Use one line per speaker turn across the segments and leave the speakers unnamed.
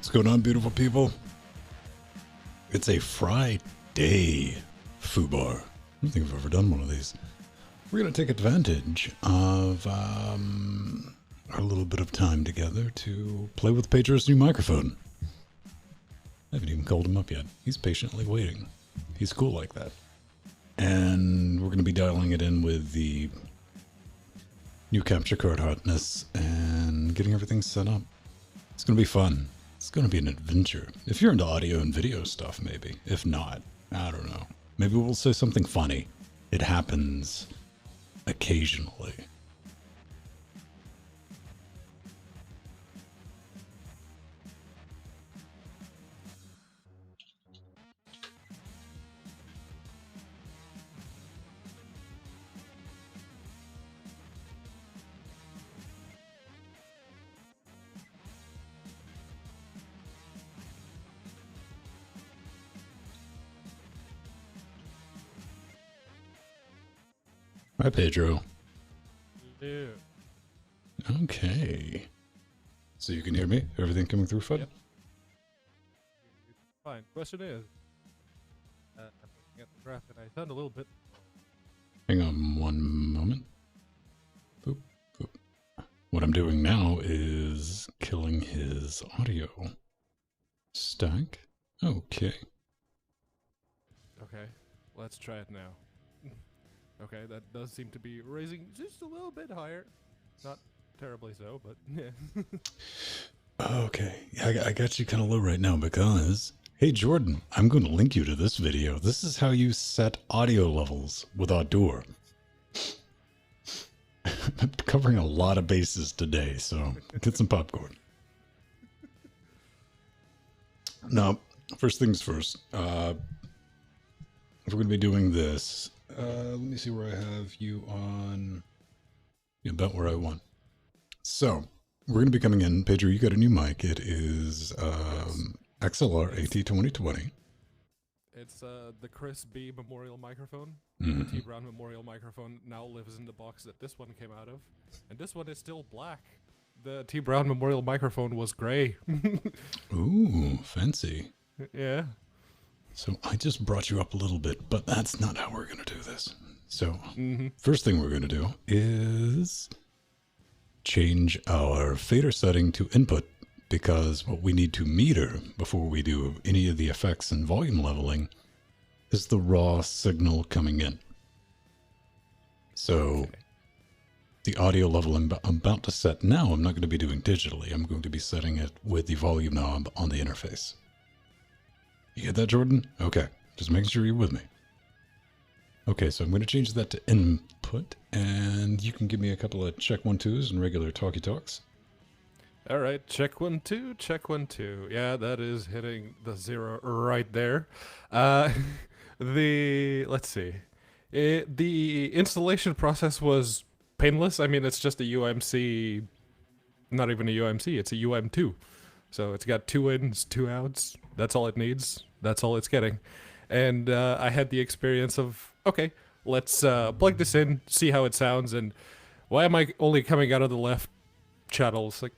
What's going on, beautiful people? It's a Fri-Day FÜBAR. I don't think I've ever done one of these. We're going to take advantage of our little bit of time together to play with Pedro's new microphone. I haven't even called him up yet. He's patiently waiting. He's cool like that. And we're going to be dialing it in with the new capture card hotness and getting everything set up. It's going to be fun. It's going to be an adventure. If you're into audio and video stuff, maybe. If not, I don't know. Maybe we'll say something funny. It happens occasionally. Hi, Pedro.
Yeah.
Okay. So you can hear me? Everything coming through fine?
Yep. Fine. Question is, I'm looking at the graph and I sound a little bit.
Hang on one moment. Boop, boop. What I'm doing now is killing his audio stack. Okay.
Okay, let's try it now. Okay, that does seem to be raising just a little bit higher. Not terribly so, but yeah.
Okay. I got you kind of low right now because, hey Jordan, I'm going to link you to this video. This is how you set audio levels with Outdoor. I'm covering a lot of bases today, so get some popcorn. Now, first things first. If we're going to be doing this, let me see where I have you on. Yeah, about where I want. So, we're going to be coming in. Pedro, you got a new mic. It is XLR AT2020.
It's the Chris B Memorial microphone.
Mm-hmm.
The T Brown Memorial microphone now lives in the box that this one came out of. And this one is still black. The T Brown Memorial microphone was gray.
Ooh, fancy.
Yeah.
So I just brought you up a little bit, but that's not how we're going to do this. So first thing we're going to do is change our fader setting to input, because what we need to meter before we do any of the effects and volume leveling is the raw signal coming in. So the audio level I'm about to set now, I'm not going to be doing digitally. I'm going to be setting it with the volume knob on the interface. You get that, Jordan? Okay, just making sure you're with me. Okay, so I'm going to change that to input, and you can give me a couple of check 1 2s and regular talkie talks.
All right, check 1 2, check 1 2. Yeah, that is hitting the 0 right there. Let's see. The installation process was painless. I mean, it's just a UMC, not even a UMC, it's a UM2. So it's got 2 ins, 2 outs. That's all it needs. That's all it's getting. And I had the experience of, okay, let's plug this in, see how it sounds, and why am I only coming out of the left channel? It's like,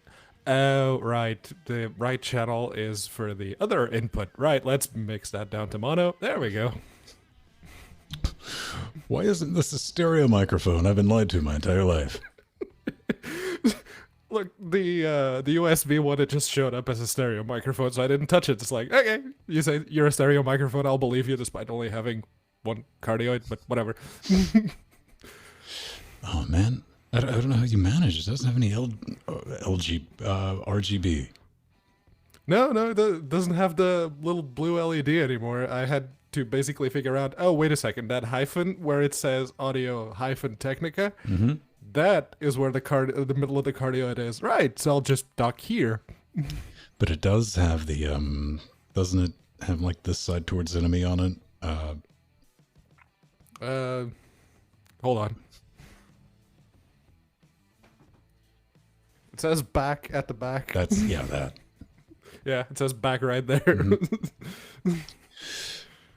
oh, right, the right channel is for the other input. Right, let's mix that down to mono. There we go.
Why isn't this a stereo microphone? I've been lied to my entire life.
Look, the USB one, it just showed up as a stereo microphone, so I didn't touch it. It's like, okay, you say you're a stereo microphone, I'll believe you despite only having one cardioid, but whatever.
Oh, man. I don't know how you manage. It doesn't have any RGB.
No, it doesn't have the little blue LED anymore. I had to basically figure out, oh, wait a second, that hyphen where it says audio hyphen Technica, that is where the middle of the cardioid is. Right, so I'll just dock here.
But it does have the, doesn't it have like this side towards enemy on it?
Hold on. It says back at the back.
That's, yeah, that.
Yeah, it says back right there.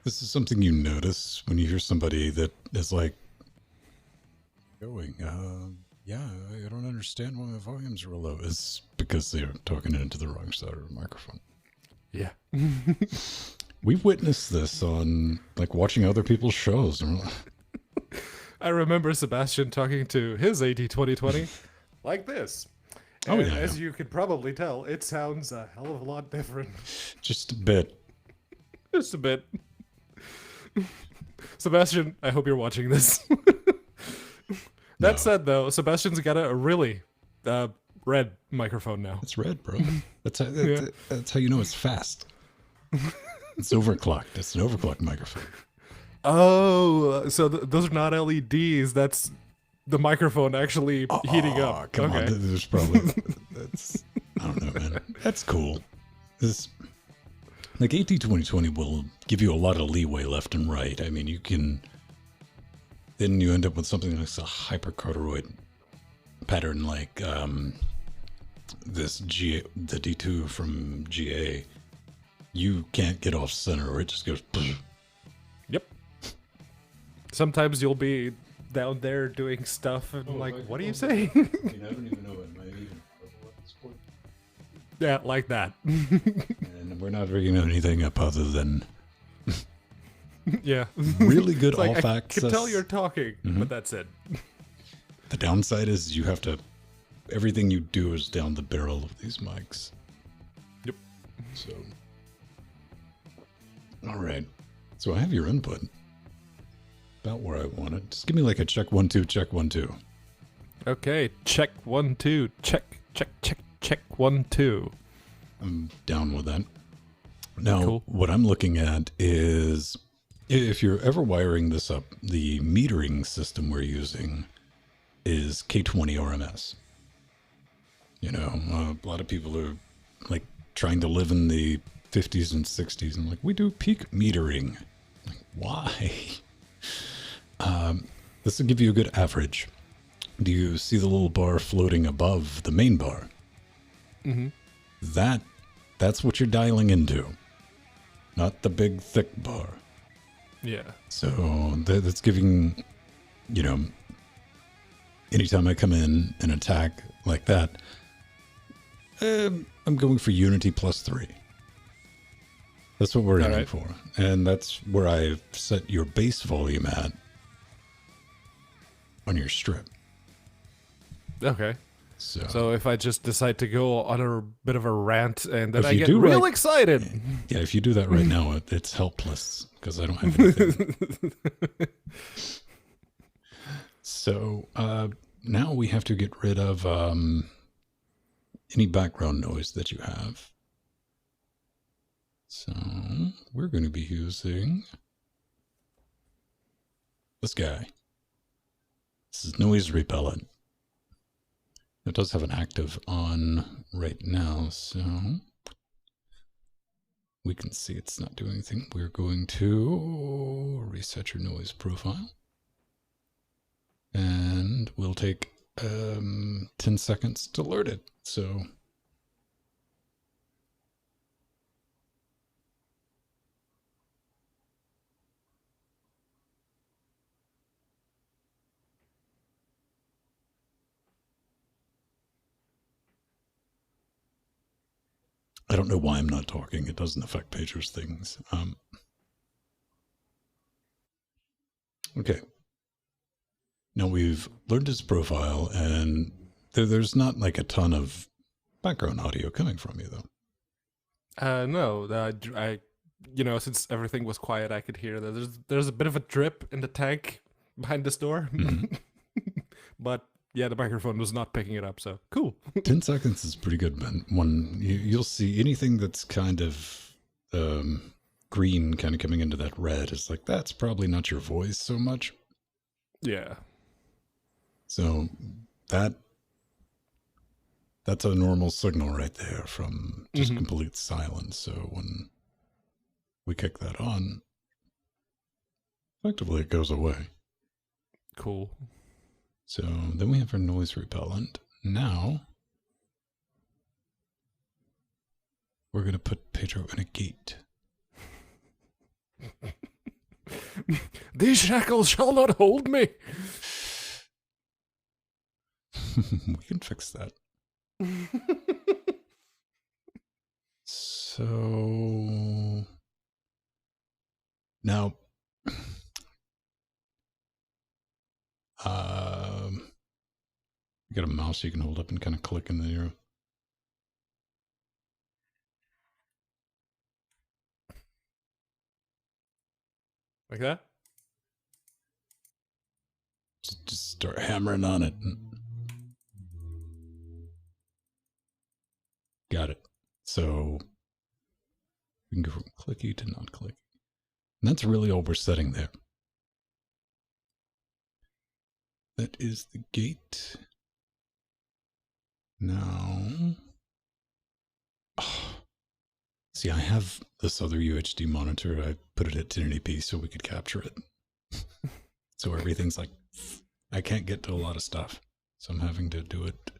This is something you notice when you hear somebody that is like, going, yeah, I don't understand why my volumes are low. It's because they're talking into the wrong side of the microphone.
Yeah.
We've witnessed this on, like, watching other people's shows.
I remember Sebastian talking to his AT2020 like this.
Oh,
And
yeah,
as
yeah.
you could probably tell, it sounds a hell of a lot different.
Just a bit.
Just a bit. Sebastian, I hope you're watching this. That
No.
said, though, Sebastian's got a really red microphone now.
It's red, bro. That's how,
Yeah.
that's how you know it's fast. It's overclocked. It's an overclocked microphone.
Oh, so those are not LEDs. That's the microphone actually heating
Aw,
up.
come
Okay.
on. There's probably... That's... I don't know, man. That's cool. This... Like, AT2020 will give you a lot of leeway left and right. I mean, you can... Then you end up with something like a hypercorduroid pattern like this the D2 from GA. You can't get off center or it just goes...
Yep. Sometimes you'll be down there doing stuff and like, what are you saying?
I don't even know what my even
Yeah, like that.
and we're not rigging anything up other than
Yeah.
really good
It's like,
off
I
access.
can tell you're talking, but that's it.
The downside is you have to... Everything you do is down the barrel of these mics.
Yep.
So... Alright. So I have your input. About where I want it. Just give me like a check 1 2, check 1 2.
Okay, check 1 2, check 1 2.
I'm down with that. Now,
Cool.
what I'm looking at is, if you're ever wiring this up, the metering system we're using is K20 RMS. You know, a lot of people are like trying to live in the 50s and 60s and like, we do peak metering. Like, why? This will give you a good average. Do you see the little bar floating above the main bar?
Mm-hmm.
That's what you're dialing into, not the big thick bar.
Yeah.
So that's giving, you know, anytime I come in and attack like that, I'm going for Unity +3. That's what we're aiming for. And that's where I've set your base volume at on your strip.
Okay. So if I just decide to go on a bit of a rant and then
If
I
you
get
do
real
right-
excited.
Yeah, if you do that right now, it's helpless because I don't have anything. So now we have to get rid of any background noise that you have. So we're going to be using this guy. This is noise repellent. It does have an active on right now, so we can see it's not doing anything. We're going to reset your noise profile. And we'll take 10 seconds to load it. So I don't know why I'm not talking. It doesn't affect Pedro's things. Okay. Now we've learned his profile, and there's not like a ton of background audio coming from you, though.
No, I, you know, since everything was quiet, I could hear that there's a bit of a drip in the tank behind this door. But yeah, the microphone was not picking it up, so cool.
10 seconds is pretty good, man. When you'll see anything that's kind of green kind of coming into that red, it's like, that's probably not your voice so much.
Yeah.
So that's a normal signal right there from just complete silence. So when we kick that on, effectively it goes away.
Cool.
So then we have our noise repellent. Now we're going to put Pedro in a gate.
These shackles shall not hold me.
We can fix that. So So now, you got a mouse you can hold up and kind of click in the arrow.
Like that?
Just start hammering on it. Got it. So we can go from clicky to not clicky. And that's really all we're setting there. That is the gate. Now, see, I have this other UHD monitor. I put it at 1080p so we could capture it. So everything's like, I can't get to a lot of stuff. So I'm having to do it.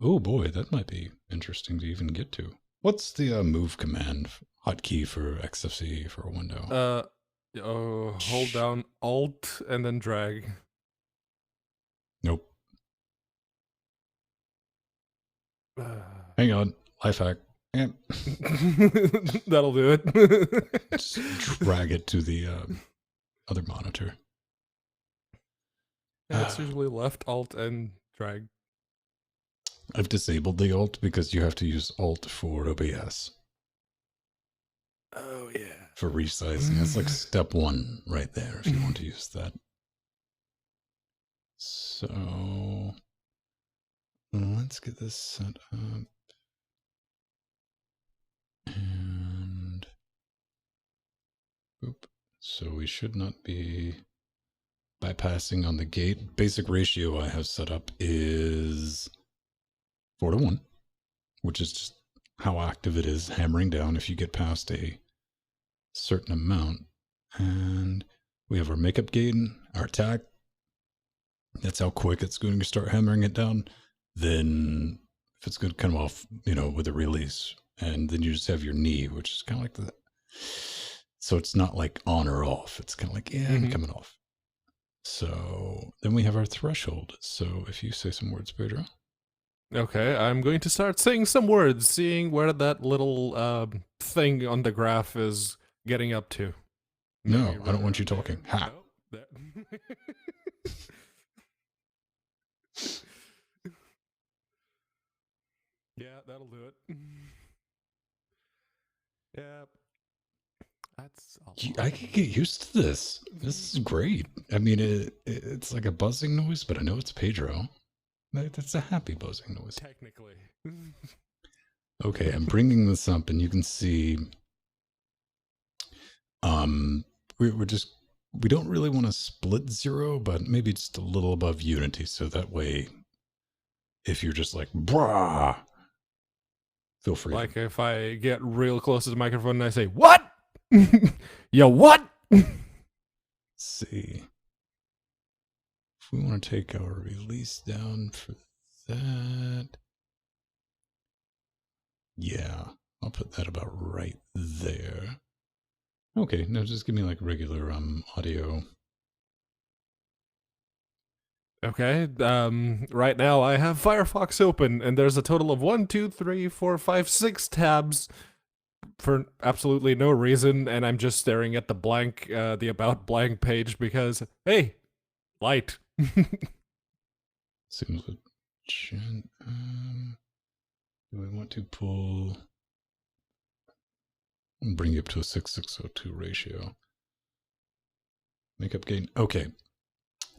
Oh boy, that might be interesting to even get to. What's the move command hotkey for XFCE for a window?
Hold down Alt and then drag.
Nope. Hang on, life hack.
That'll do it.
Just drag it to the other monitor.
Yeah, it's usually left Alt and drag.
I've disabled the Alt because you have to use Alt for OBS.
Oh yeah.
For resizing. That's like step 1 right there if you want to use that. So let's get this set up. And boop. So we should not be bypassing on the gate. Basic ratio I have set up is 4:1, which is just how active it is hammering down if you get past a certain amount. And we have our makeup gain, our attack. That's how quick it's going to start hammering it down. Then if it's going to come off, with a release, and then you just have your knee, which is kind of like that. So it's not like on or off. It's kind of like, I'm coming off. So then we have our threshold. So if you say some words, Pedro.
Okay, I'm going to start saying some words, seeing where that little thing on the graph is getting up to.
No, I don't want you talking. Ha!
No, yeah, that'll do it. Yeah. That's
I can get used to this. This is great. I mean, it's like a buzzing noise, but I know it's Pedro. That's a happy buzzing noise.
Technically.
Okay, I'm bringing this up, and you can see. We don't really want to split 0, but maybe just a little above unity, so that way, if you're just like brah, feel free.
Like if I get real close to the microphone and I say, "What? Yo, what?"
See. If we want to take our release down for that. Yeah, I'll put that about right there. Okay, now just give me like regular audio.
Okay, right now I have Firefox open, and there's a total of 1, 2, 3, 4, 5, 6 tabs for absolutely no reason, and I'm just staring at the blank, the about blank page because, hey, light.
Seems like do we want to pull and bring you up to a 6602 ratio? Makeup gain. Okay.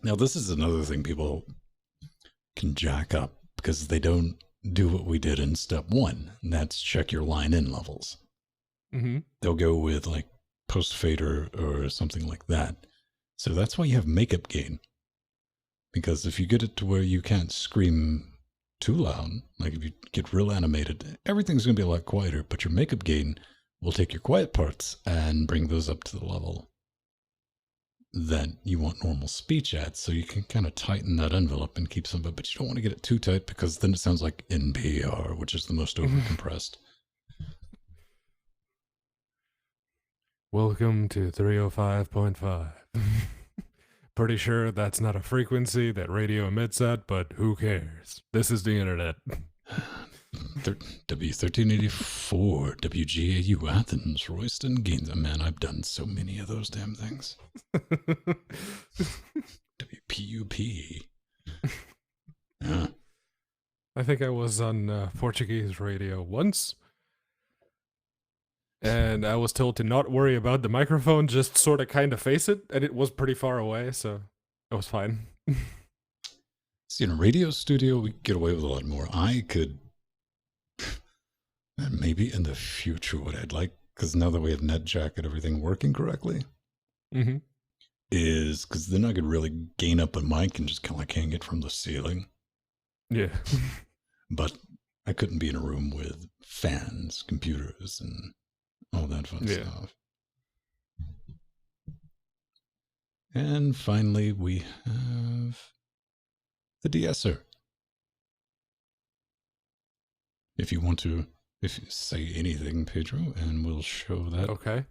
Now this is another thing people can jack up because they don't do what we did in step 1, and that's check your line in levels. They'll go with like post fader or something like that. So that's why you have makeup gain. Because if you get it to where you can't scream too loud, like if you get real animated, everything's going to be a lot quieter, but your makeup gain will take your quiet parts and bring those up to the level that you want normal speech at. So you can kind of tighten that envelope and keep some of it, but you don't want to get it too tight because then it sounds like NPR, which is the most overcompressed.
Welcome to 305.5. Pretty sure that's not a frequency that radio emits at, but who cares? This is the internet.
W1384, WGAU Athens, Royston, Gaines. Man, I've done so many of those damn things. WPUP. Yeah.
I think I was on Portuguese radio once, and I was told to not worry about the microphone, just sort of kind of face it, and it was pretty far away, so it was fine.
See, in a radio studio, we get away with a lot more. I could, and maybe in the future, what I'd like, because now that we have NetJack and everything working correctly, is because then I could really gain up a mic and just kind of like hang it from the ceiling.
Yeah.
But I couldn't be in a room with fans, computers, and all that fun stuff. And finally, we have the de-esser. If you want to, say anything, Pedro, and we'll show that.
Okay.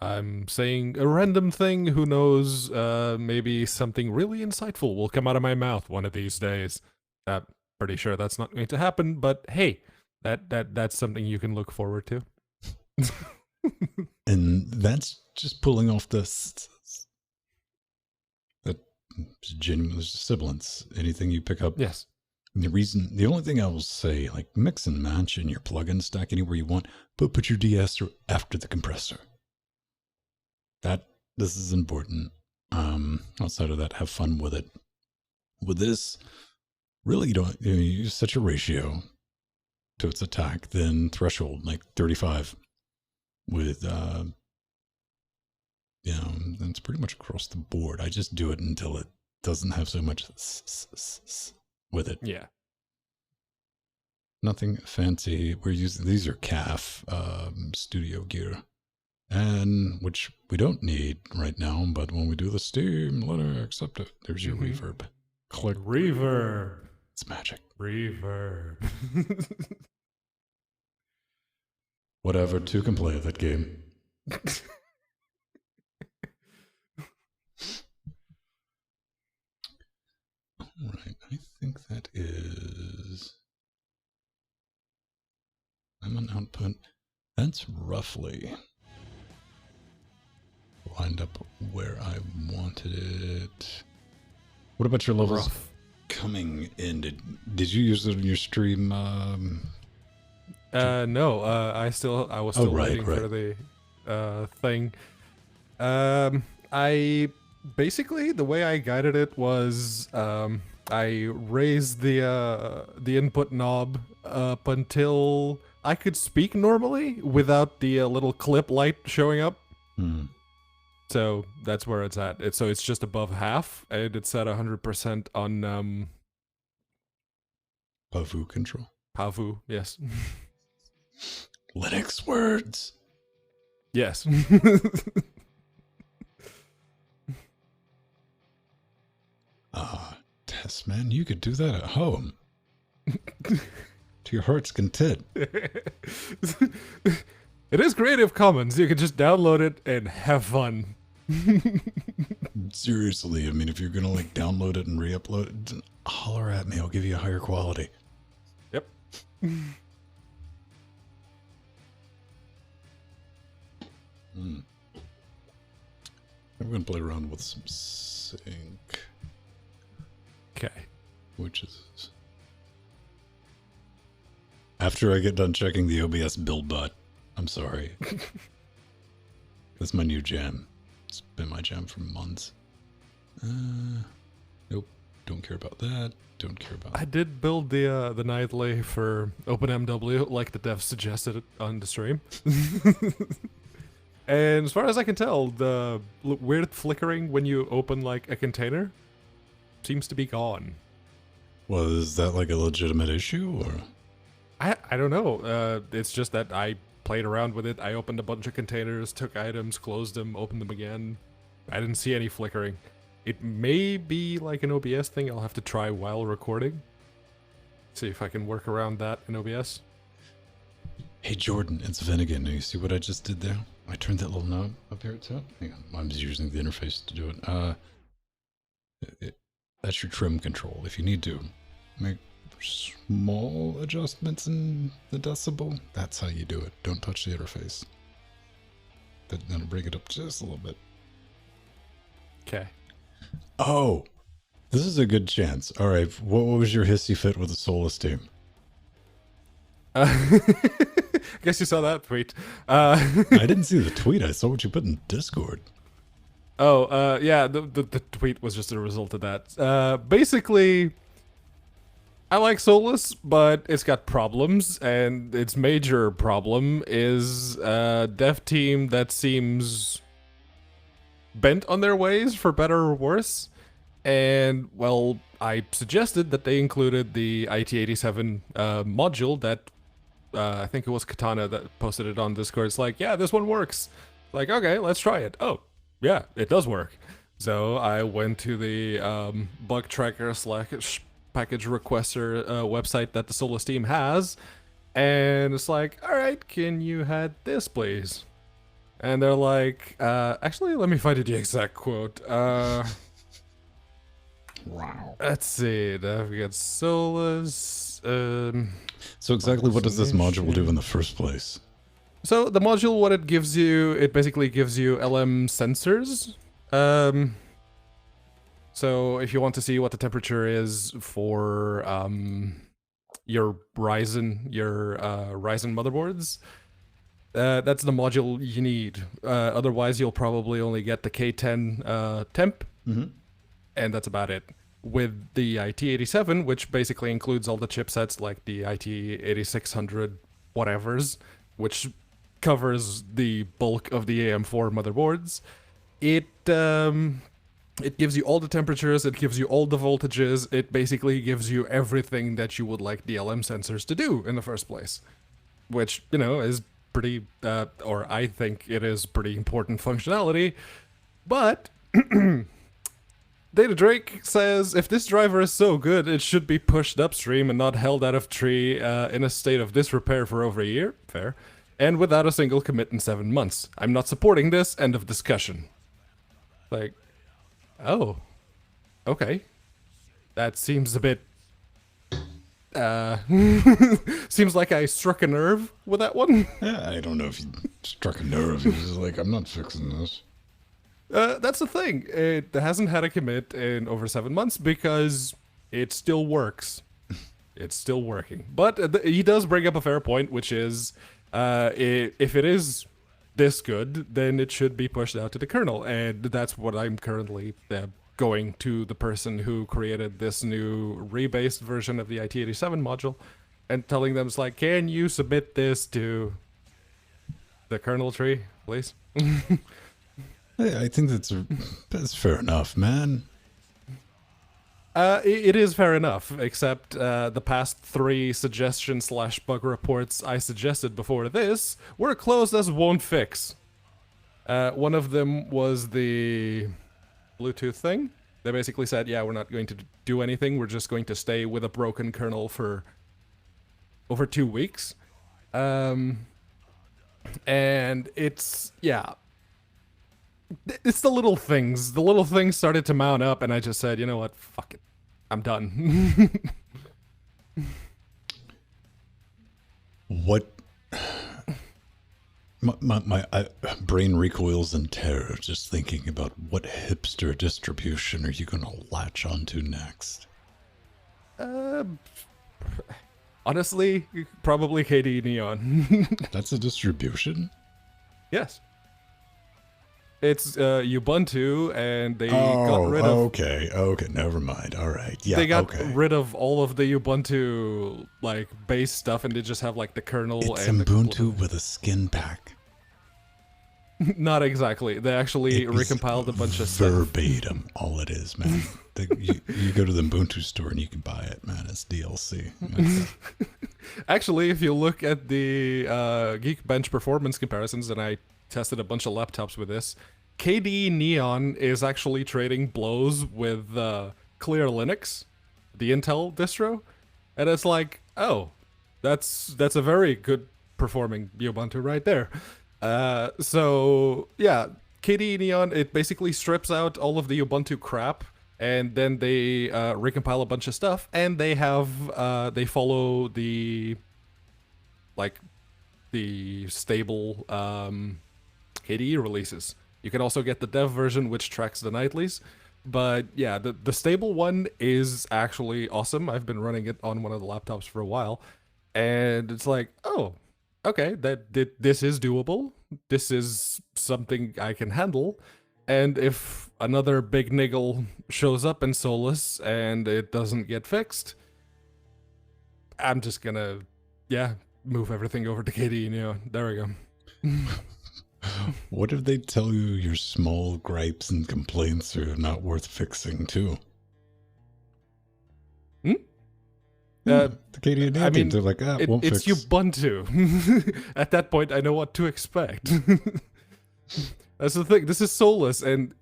I'm saying a random thing. Who knows? Maybe something really insightful will come out of my mouth one of these days. Pretty sure that's not going to happen, but hey, that's something you can look forward to.
And that's just pulling off that genuine sibilance. Anything you pick up.
Yes.
The only thing I will say, like mix and match in your plugin stack anywhere you want, but put your de-esser after the compressor. This is important. Outside of that, have fun with it. With this, really, you set your ratio to its attack, then threshold, like 35 with, that's pretty much across the board. I just do it until it doesn't have so much with it.
Yeah.
Nothing fancy. We're using, these are CAF studio gear, and which we don't need right now, but when we do the Steam, let her accept it. There's your reverb. Click.
Reverb.
It's magic.
Reverb.
Whatever, two can play that game. Alright, I think that is... I'm on output. That's roughly lined up where I wanted it. What about your levels coming in? Did you use it in your stream?
No. I was still waiting for the thing. I basically, the way I guided it was I raised the input knob up until I could speak normally without the little clip light showing up. So that's where it's at. So it's just above half, and it's at 100% on
Pavu control.
Pavu, yes.
Linux words.
Yes.
Test man, you could do that at home. To your heart's content.
It is Creative Commons. You can just download it and have fun.
Seriously, I mean, if you're gonna like download it and re-upload it, holler at me. I'll give you a higher quality.
Yep.
I'm gonna play around with some sync.
Okay.
Which is after I get done checking the OBS build bot. I'm sorry. That's my new jam. It's been my jam for months. Nope. Don't care about that. Don't care about
I did build the nightly for OpenMW like the dev suggested it on the stream. And as far as I can tell, the weird flickering when you open like a container seems to be gone.
Well, is that like a legitimate issue, or?
I don't know. It's just that I played around with it. I opened a bunch of containers, took items, closed them, opened them again. I didn't see any flickering. It may be like an OBS thing. I'll have to try while recording. See if I can work around that in OBS.
Hey Jordan, it's Vin. You see what I just did there? I turned that little knob up here at the top. Hang on, I'm just using the interface to do it. That's your trim control. If you need to, small adjustments in the decibel. That's how you do it. Don't touch the interface. Then bring it up just a little bit.
Okay.
Oh, this is a good chance. All right, what was your hissy fit with the Solus team?
I guess you saw that tweet.
I didn't see the tweet. I saw what you put in Discord.
Yeah, the tweet was just a result of that. Basically, I like Solus, but it's got problems, and its major problem is a dev team that seems bent on their ways, for better or worse. And, well, I suggested that they included the IT87 module that I think it was Katana that posted it on Discord. It's like, yeah, this one works. Like, okay, let's try it. Oh, yeah, it does work. So I went to the bug tracker / package requester website that the Solus team has, and it's like, all right, can you add this, please? And they're like, actually, let me find you the exact quote.
Wow.
Let's see. I've got Solus.
So exactly what does this module do in the first place?
So the module, what it gives you, it basically gives you LM sensors. So if you want to see what the temperature is for your Ryzen motherboards, that's the module you need. Otherwise, you'll probably only get the K10 temp, and that's about it. With the IT87, which basically includes all the chipsets like the IT8600 whatevers, which covers the bulk of the AM4 motherboards, it gives you all the temperatures, it gives you all the voltages, it basically gives you everything that you would like the LM sensors to do in the first place. Which, you know, is pretty, or I think it is pretty important functionality. But Data Drake says, if this driver is so good, it should be pushed upstream and not held out of tree in a state of disrepair for over a year. Fair. And without a single commit in 7 months. I'm not supporting this. End of discussion. Like, oh, okay. That seems a bit, seems like I struck a nerve with that one.
Yeah, I don't know if you struck a nerve. He was just like, I'm not fixing this.
That's the thing. It hasn't had a commit in over 7 months because it still works. It's still working. But he does bring up a fair point, which is, if it is this good, then it should be pushed out to the kernel. And that's what I'm currently going to the person who created this new rebased version of the IT87 module and telling them, it's like, can you submit this to the kernel tree, please?
Hey, I think that's fair enough, man.
It is fair enough, except the past 3 suggestion / bug reports I suggested before this were closed as won't fix. One of them was the Bluetooth thing. They basically said, yeah, we're not going to do anything. We're just going to stay with a broken kernel for over 2 weeks. And it's, yeah. It's the little things. The little things started to mount up, and I just said, you know what? Fuck it. I'm done.
What? My brain recoils in terror just thinking about what hipster distribution are you going to latch onto next?
Honestly, probably KD Neon.
That's a distribution?
Yes. It's Ubuntu, and they got rid of...
Okay, never mind. All right, yeah,
they got rid of all of the Ubuntu, like, base stuff, and they just have, like, the kernel
it's
and
Ubuntu with a skin pack.
Not exactly. They actually recompiled a bunch of stuff.
Verbatim, all it is, man. You go to the Ubuntu store and you can buy it, man. It's DLC.
Actually, if you look at the Geekbench performance comparisons, and I tested a bunch of laptops with this, KD Neon is actually trading blows with Clear Linux, the Intel distro, and it's like, oh, that's a very good performing Ubuntu right there. So yeah, KD Neon, it basically strips out all of the Ubuntu crap and then they recompile a bunch of stuff, and they have they follow the the stable KDE releases. You can also get the dev version, which tracks the nightlies. But yeah, the stable one is actually awesome. I've been running it on one of the laptops for a while, and it's like, oh, okay, this is doable. This is something I can handle. And if another big niggle shows up in Solus and it doesn't get fixed, I'm just gonna, yeah, move everything over to KDE. You know, there we go.
What if they tell you your small gripes and complaints are not worth fixing too?
Hmm?
The KDE
I mean,
they're like, won't
it's
fix.
Ubuntu. At that point, I know what to expect. That's the thing. This is Solus, and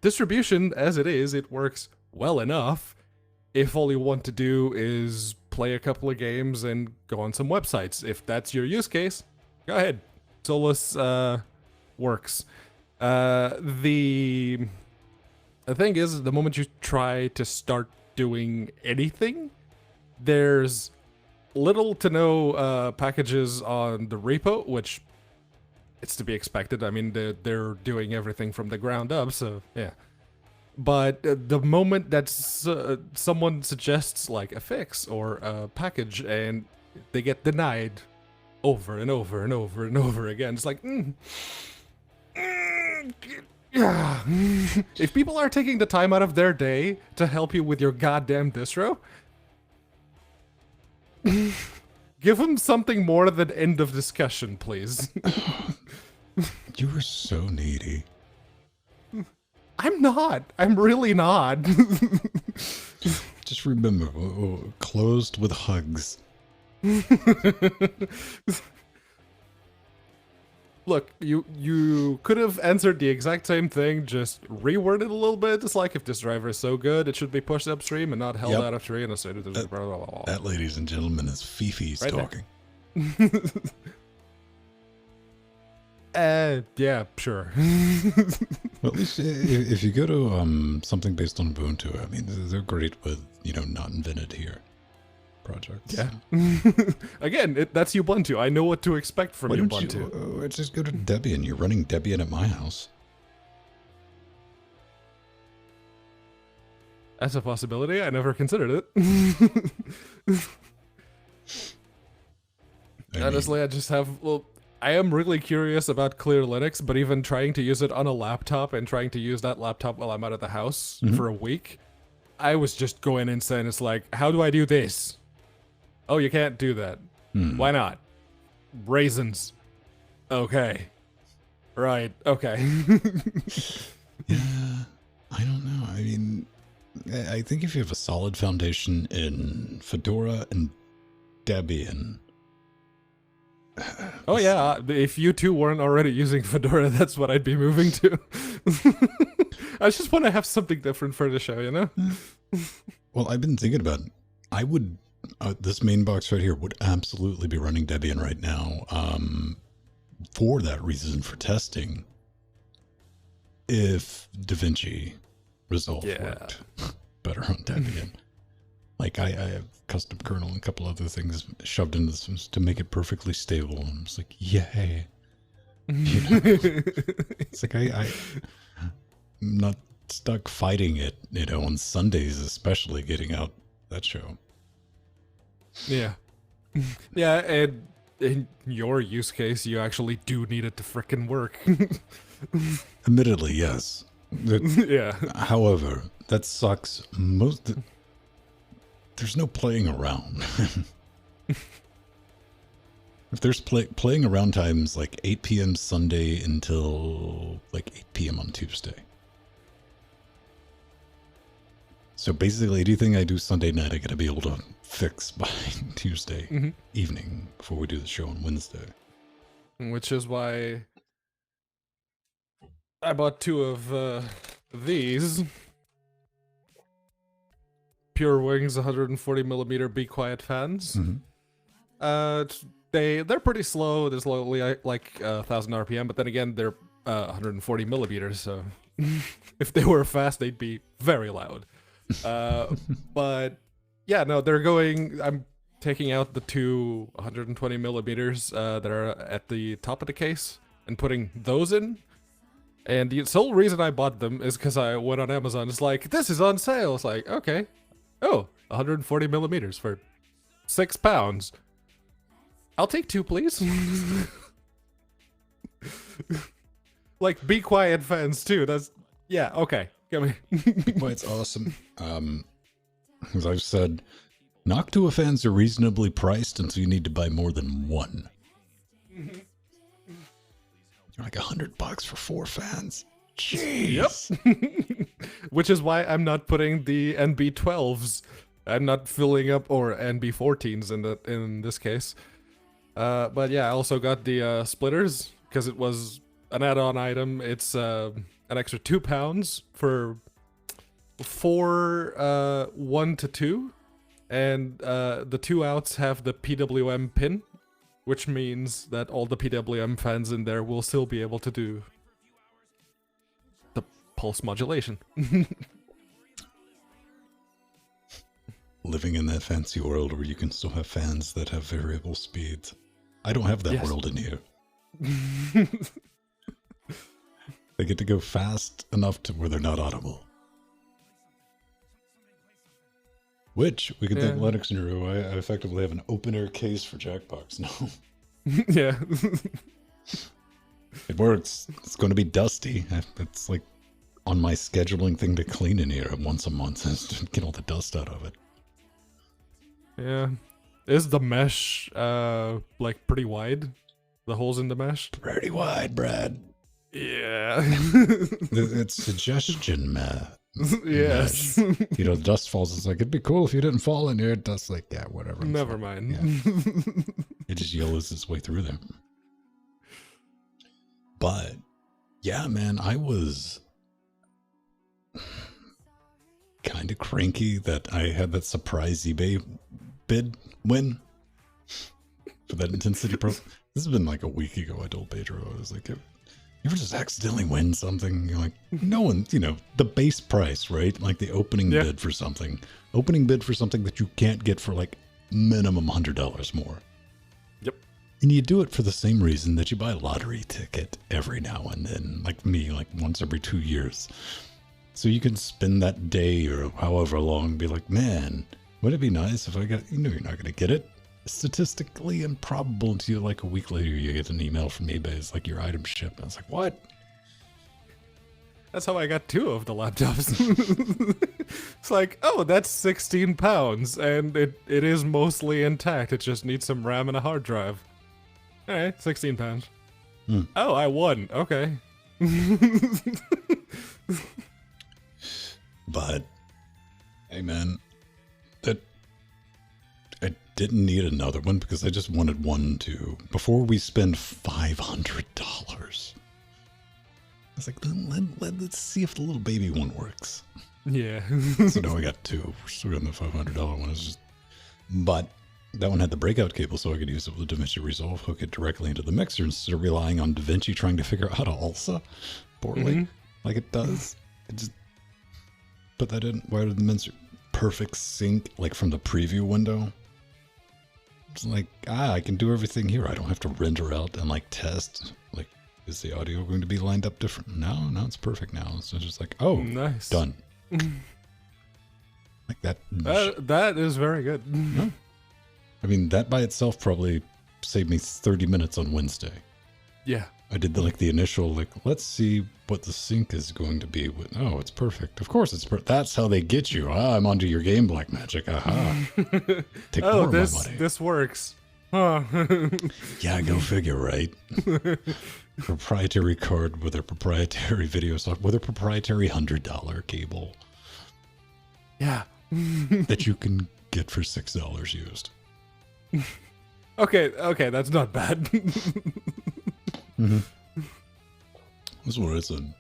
distribution as it is, it works well enough. If all you want to do is play a couple of games and go on some websites, if that's your use case, go ahead. Solus works. The thing is, the moment you try to start doing anything, there's little to no packages on the repo, which it's to be expected. I mean, they're doing everything from the ground up, so yeah. But the moment that someone suggests like a fix or a package and they get denied over and over and over and over again, it's like, yeah. If people are taking the time out of their day to help you with your goddamn distro, give them something more than end of discussion, please.
You were so needy.
I'm not. I'm really not.
Just remember, closed with hugs.
Look, you could have answered the exact same thing, just reworded a little bit. It's like, if this driver is so good, it should be pushed upstream and not held out of tree. And
That, ladies and gentlemen, is Fifi's
Right
talking.
Yeah, sure.
Well, at least if you go to something based on Ubuntu, I mean, they're great with, not invented here projects.
Yeah. Again, that's Ubuntu. I know what to expect from
Why
Ubuntu.
don't you just go to Debian? You're running Debian at my house.
That's a possibility. I never considered it. Honestly, I just have, I am really curious about Clear Linux, but even trying to use it on a laptop and trying to use that laptop while I'm out of the house for a week, I was just going insane. It's like, how do I do this? Oh, you can't do that. Why not? Raisins. Okay. Right. Okay.
Yeah, I don't know. I mean, I think if you have a solid foundation in Fedora and Debian.
Oh yeah, if you two weren't already using Fedora, that's what I'd be moving to. I just want to have something different for the show, you know?
Well, I've been thinking about, I would, this main box right here would absolutely be running Debian right now, for that reason, for testing, if DaVinci Resolve worked better on Debian. Like, I have custom kernel and a couple other things shoved into this to make it perfectly stable. And I'm just like, yay. It's like, I'm not stuck fighting it, on Sundays, especially getting out that show.
Yeah. Yeah, and in your use case, you actually do need it to frickin' work.
Admittedly, yes.
Yeah.
However, that sucks. There's no playing around. If there's playing around times like 8 p.m. Sunday until like 8 p.m. on Tuesday. So basically anything I do Sunday night, I gotta be able to fix by Tuesday evening before we do the show on Wednesday.
Which is why I bought 2 of these. Pure Wings 140mm Be Quiet fans. They're pretty slow. They're slowly like 1,000 RPM, but then again, they're 140 millimeters, so if they were fast, they'd be very loud. But yeah, no, they're going. I'm taking out the two 120 millimeters that are at the top of the case and putting those in. And the sole reason I bought them is because I went on Amazon. It's like, this is on sale. It's like, okay. Oh, 140 millimeters for £6. I'll take two, please. Like, be quiet fans, too. That's, yeah, okay. Give me.
Well, it's awesome. As I've said, Noctua fans are reasonably priced, and so you need to buy more than one. You're like $100 for 4 fans. Jeez.
Yep. Which is why I'm not putting the NB12s. I'm not filling up, or NB14s in this case. But yeah, I also got the splitters because it was an add-on item. It's an extra £2 for 1 to 2, and the 2 outs have the PWM pin, which means that all the PWM fans in there will still be able to do the pulse modulation.
Living in that fancy world where you can still have fans that have variable speeds. I don't have that world in here. They get to go fast enough to where they're not audible. Which, we can thank Linux Nero. I effectively have an open-air case for Jackbox now.
Yeah.
It works. It's going to be dusty. It's like on my scheduling thing to clean in here once a month to get all the dust out of it.
Yeah. Is the mesh, like, pretty wide? The holes in the mesh?
Pretty wide, Brad.
Yeah.
It's suggestion,
Yes.
You know, dust falls. It's like, it'd be cool if you didn't fall in here. Dust, like, yeah, whatever.
Never mind.
Yeah. It just yellows its way through there. But, yeah, man, I was kind of cranky that I had that surprise eBay bid win for that Intensity Pro. This has been like a week ago. I told Pedro, I was like, you ever just accidentally win something? You're like, no one, you know, the base price, right? Like the opening bid for something. Opening bid for something that you can't get for like minimum $100 more.
Yep.
And you do it for the same reason that you buy a lottery ticket every now and then, like me, like once every 2 years. So you can spend that day or however long and be like, man, would it be nice if I got, you know, you're not going to get it. Statistically improbable until like a week later you get an email from eBay. It's like your item shipped. I was like, what?
That's how I got 2 of the laptops. It's like, oh, that's £16, and it is mostly intact. It just needs some RAM and a hard drive. All right, £16. Oh, I won. Okay.
But, hey man, that I didn't need another one because I just wanted one to, before we spend $500. I was like, let's see if the little baby one works.
Yeah.
So now I got 2. We're still on the $500 one. It's just, but that one had the breakout cable, so I could use it with the DaVinci Resolve, hook it directly into the mixer instead of relying on DaVinci trying to figure out how to ALSA poorly, like it does. It just put that in, wire the mixer, perfect sync, like from the preview window. It's like, I can do everything here. I don't have to render out and like test, like, is the audio going to be lined up different? No, it's perfect now. So just like, oh,
nice.
Done. Like that.
That is very good.
Yeah. I mean, that by itself probably saved me 30 minutes on Wednesday.
Yeah.
I did the initial, like, let's see what the sync is going to be. Oh, it's perfect. Of course it's perfect. That's how they get you. I'm onto your game, Black Magic. Aha. Take more of my money.
This works. Huh.
Yeah, go figure, right? Proprietary card with a proprietary video software, with a proprietary $100 cable.
Yeah.
That you can get for $6 used.
Okay, that's not bad.
Mm-hmm. That's what I said.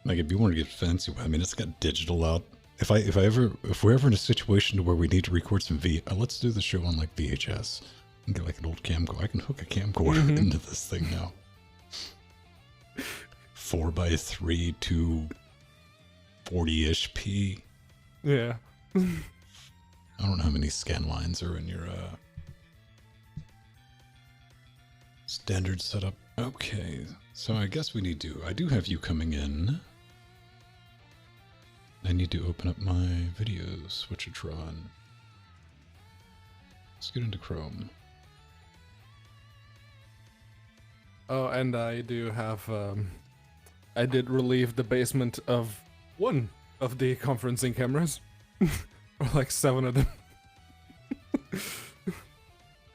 Like, if you want to get fancy, I mean, it's got digital out. If we're ever in a situation to where we need to record some let's do the show on like VHS and get like an old camcorder. I can hook a camcorder into this thing now. 4:3 to 40-ish p.
Yeah.
I don't know how many scan lines are in your standard setup. Okay, so I guess we need to. I do have you coming in. I need to open up my video switchertron. Let's get into Chrome.
Oh, and I do have, I did relieve the basement of one of the conferencing cameras. Or like 7 of them.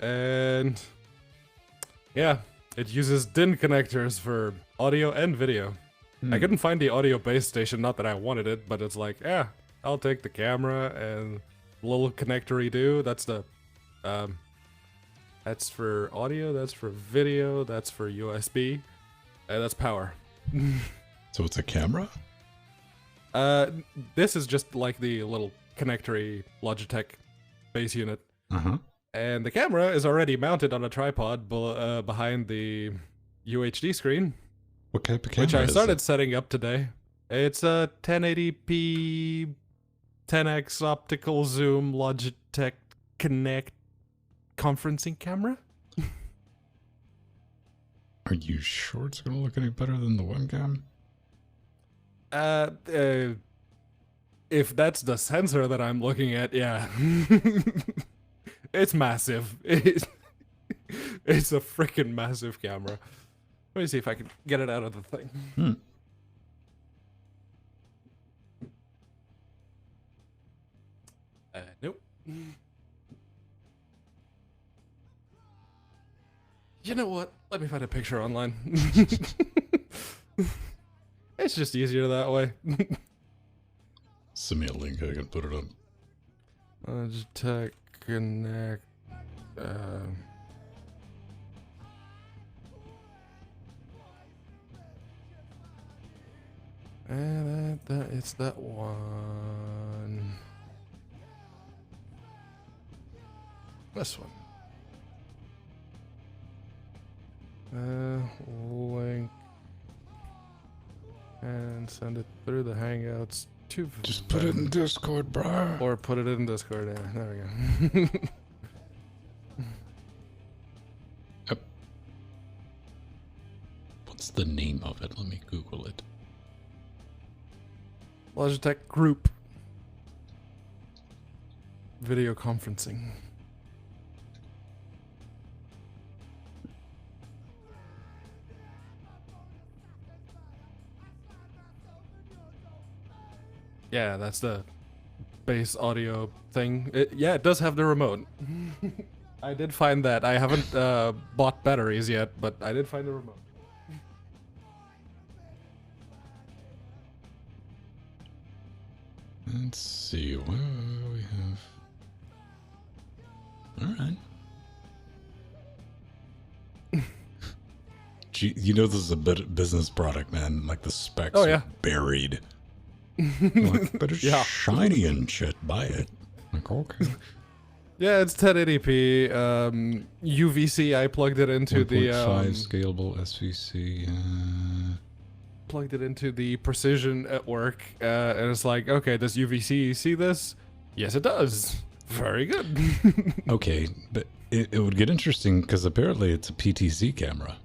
And yeah, it uses DIN connectors for audio and video. I couldn't find the audio base station, not that I wanted it, but it's like, yeah, I'll take the camera and little connectory do. That's the, that's for audio, that's for video, that's for USB, and that's power.
So it's a camera?
This is just like the little connectory Logitech base unit.
Uh-huh.
And the camera is already mounted on a tripod behind the UHD screen.
What type of camera
Which I
is
started
it?
setting up today. It's a 1080p 10x optical zoom Logitech Connect conferencing camera.
Are you sure it's going to look any better than the webcam?
If that's the sensor that I'm looking at, yeah. It's massive. It's a freaking massive camera. Let me see if I can get it out of the thing. Nope. You know what? Let me find a picture online. It's just easier that way.
Send me a link, I can put it up.
Logitech Connect. And it's that one. This one. Link. And send it through the Hangouts to.
Just put it in Discord, bro.
Or put it in Discord. Yeah, there we go.
Yep. What's the name of it? Let me Google it.
Logitech Group. Video conferencing. Yeah, that's the base audio thing. Yeah, it does have the remote. I did find that. I haven't bought batteries yet, but I did find the remote.
Let's see, what do we have? Alright. Gee, you know this is a business product, man. Like the specs are buried. Like, but it's shiny and shit. Buy it. Like, okay.
Yeah, it's 1080p. UVC. I plugged it into the
1.5 scalable SVC.
Plugged it into the precision at work, and it's like, okay, does UVC see this? Yes, it does. Very good.
Okay, but it would get interesting because apparently it's a PTZ camera.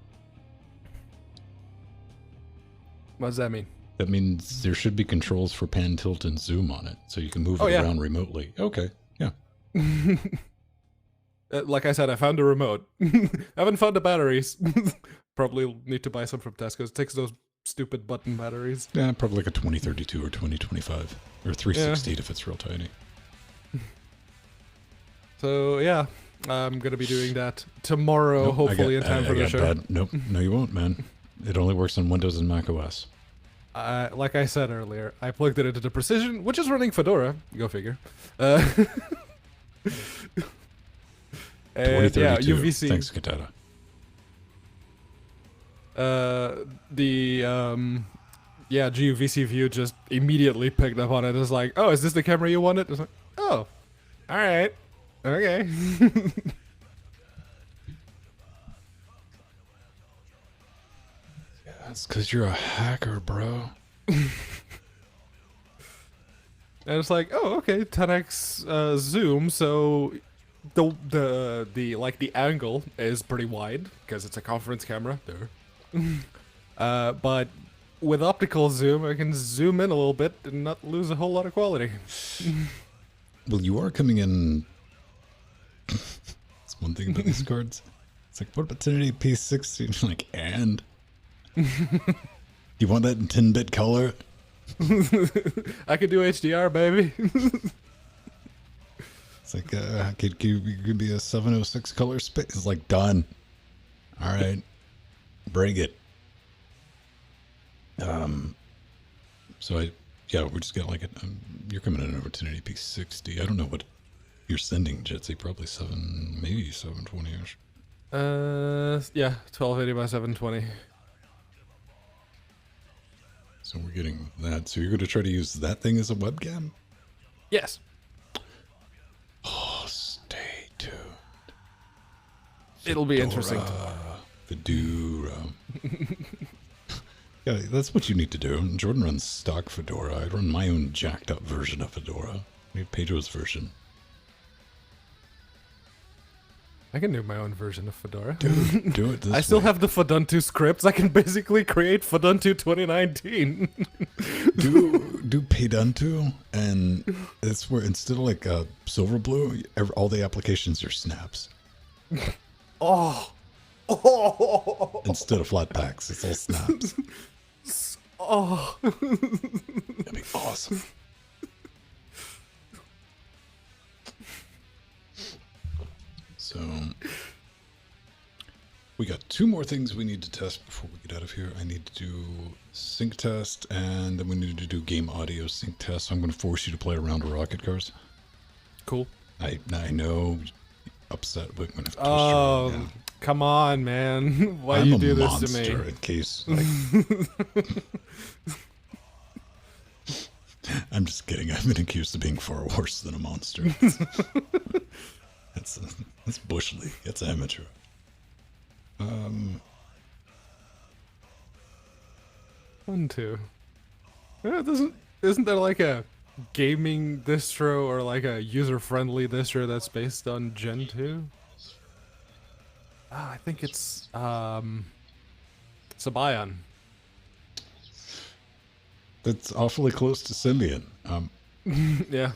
What does that mean?
That means there should be controls for pan, tilt, and zoom on it, so you can move it around remotely. Okay, yeah.
Like I said, I found a remote. I haven't found the batteries. Probably need to buy some from Tesco. It takes those stupid button batteries.
Yeah, probably like a 2032 or 2025 or 360 if it's real tiny.
So yeah, I'm gonna be doing that tomorrow,
Nope,
hopefully in time for the show.
Nope, no you won't, man. It only works on Windows and Mac OS.
Like I said earlier, I plugged it into the Precision, which is running Fedora. Go figure. And yeah,
2032.
UVC.
Thanks, Katana.
GUVC view just immediately picked up on it. It's like, oh, is this the camera you wanted? It's like, oh, all right, okay.
That's because you're a hacker, bro.
And it's like, oh, okay, 10x zoom, so the angle is pretty wide because it's a conference camera there. But with optical zoom, I can zoom in a little bit and not lose a whole lot of quality.
Well, you are coming in. That's one thing about these cards. It's like, what about 1080p 60? Like, and you want that in 10-bit color?
I could do HDR, baby.
It's like, could be a 706 color space. It's like, done. All right, bring it. So we're just gonna like it. You're coming in over 1080p 60. I don't know what you're sending, Jitsi. Probably maybe 720ish.
Yeah, 1280 by 720.
So we're getting that. So you're going to try to use that thing as a webcam?
Yes.
Oh, stay tuned.
It'll be interesting.
Fedora. Yeah, that's what you need to do. Jordan runs stock Fedora. I run my own jacked up version of Fedora. I need Pedro's version.
I can do my own version of Fedora.
Dude, do it this
I still
way.
have the Fuduntu scripts. I can basically create Fuduntu 2019.
do Peduntu, and it's where instead of like Silverblue, all the applications are snaps.
Oh.
Instead of flat packs, it's all snaps.
Oh.
That'd be awesome. So, we got 2 more things we need to test before we get out of here. I need to do sync test, and then we need to do game audio sync test. So I'm going to force you to play a round of Rocket Cars.
Cool.
I know, upset, but I'm going to have to
Oh,
twist your arm.
come on, man. Why
I'm
you
a
do this
monster
to me?
in case, like... I'm just kidding. I've been accused of being far worse than a monster. That's Bush League. It's amateur.
1, 2. Yeah, isn't there like a gaming distro or like a user-friendly distro that's based on Gen 2? I think it's Sabayon.
That's awfully close to Symbian.
Yeah.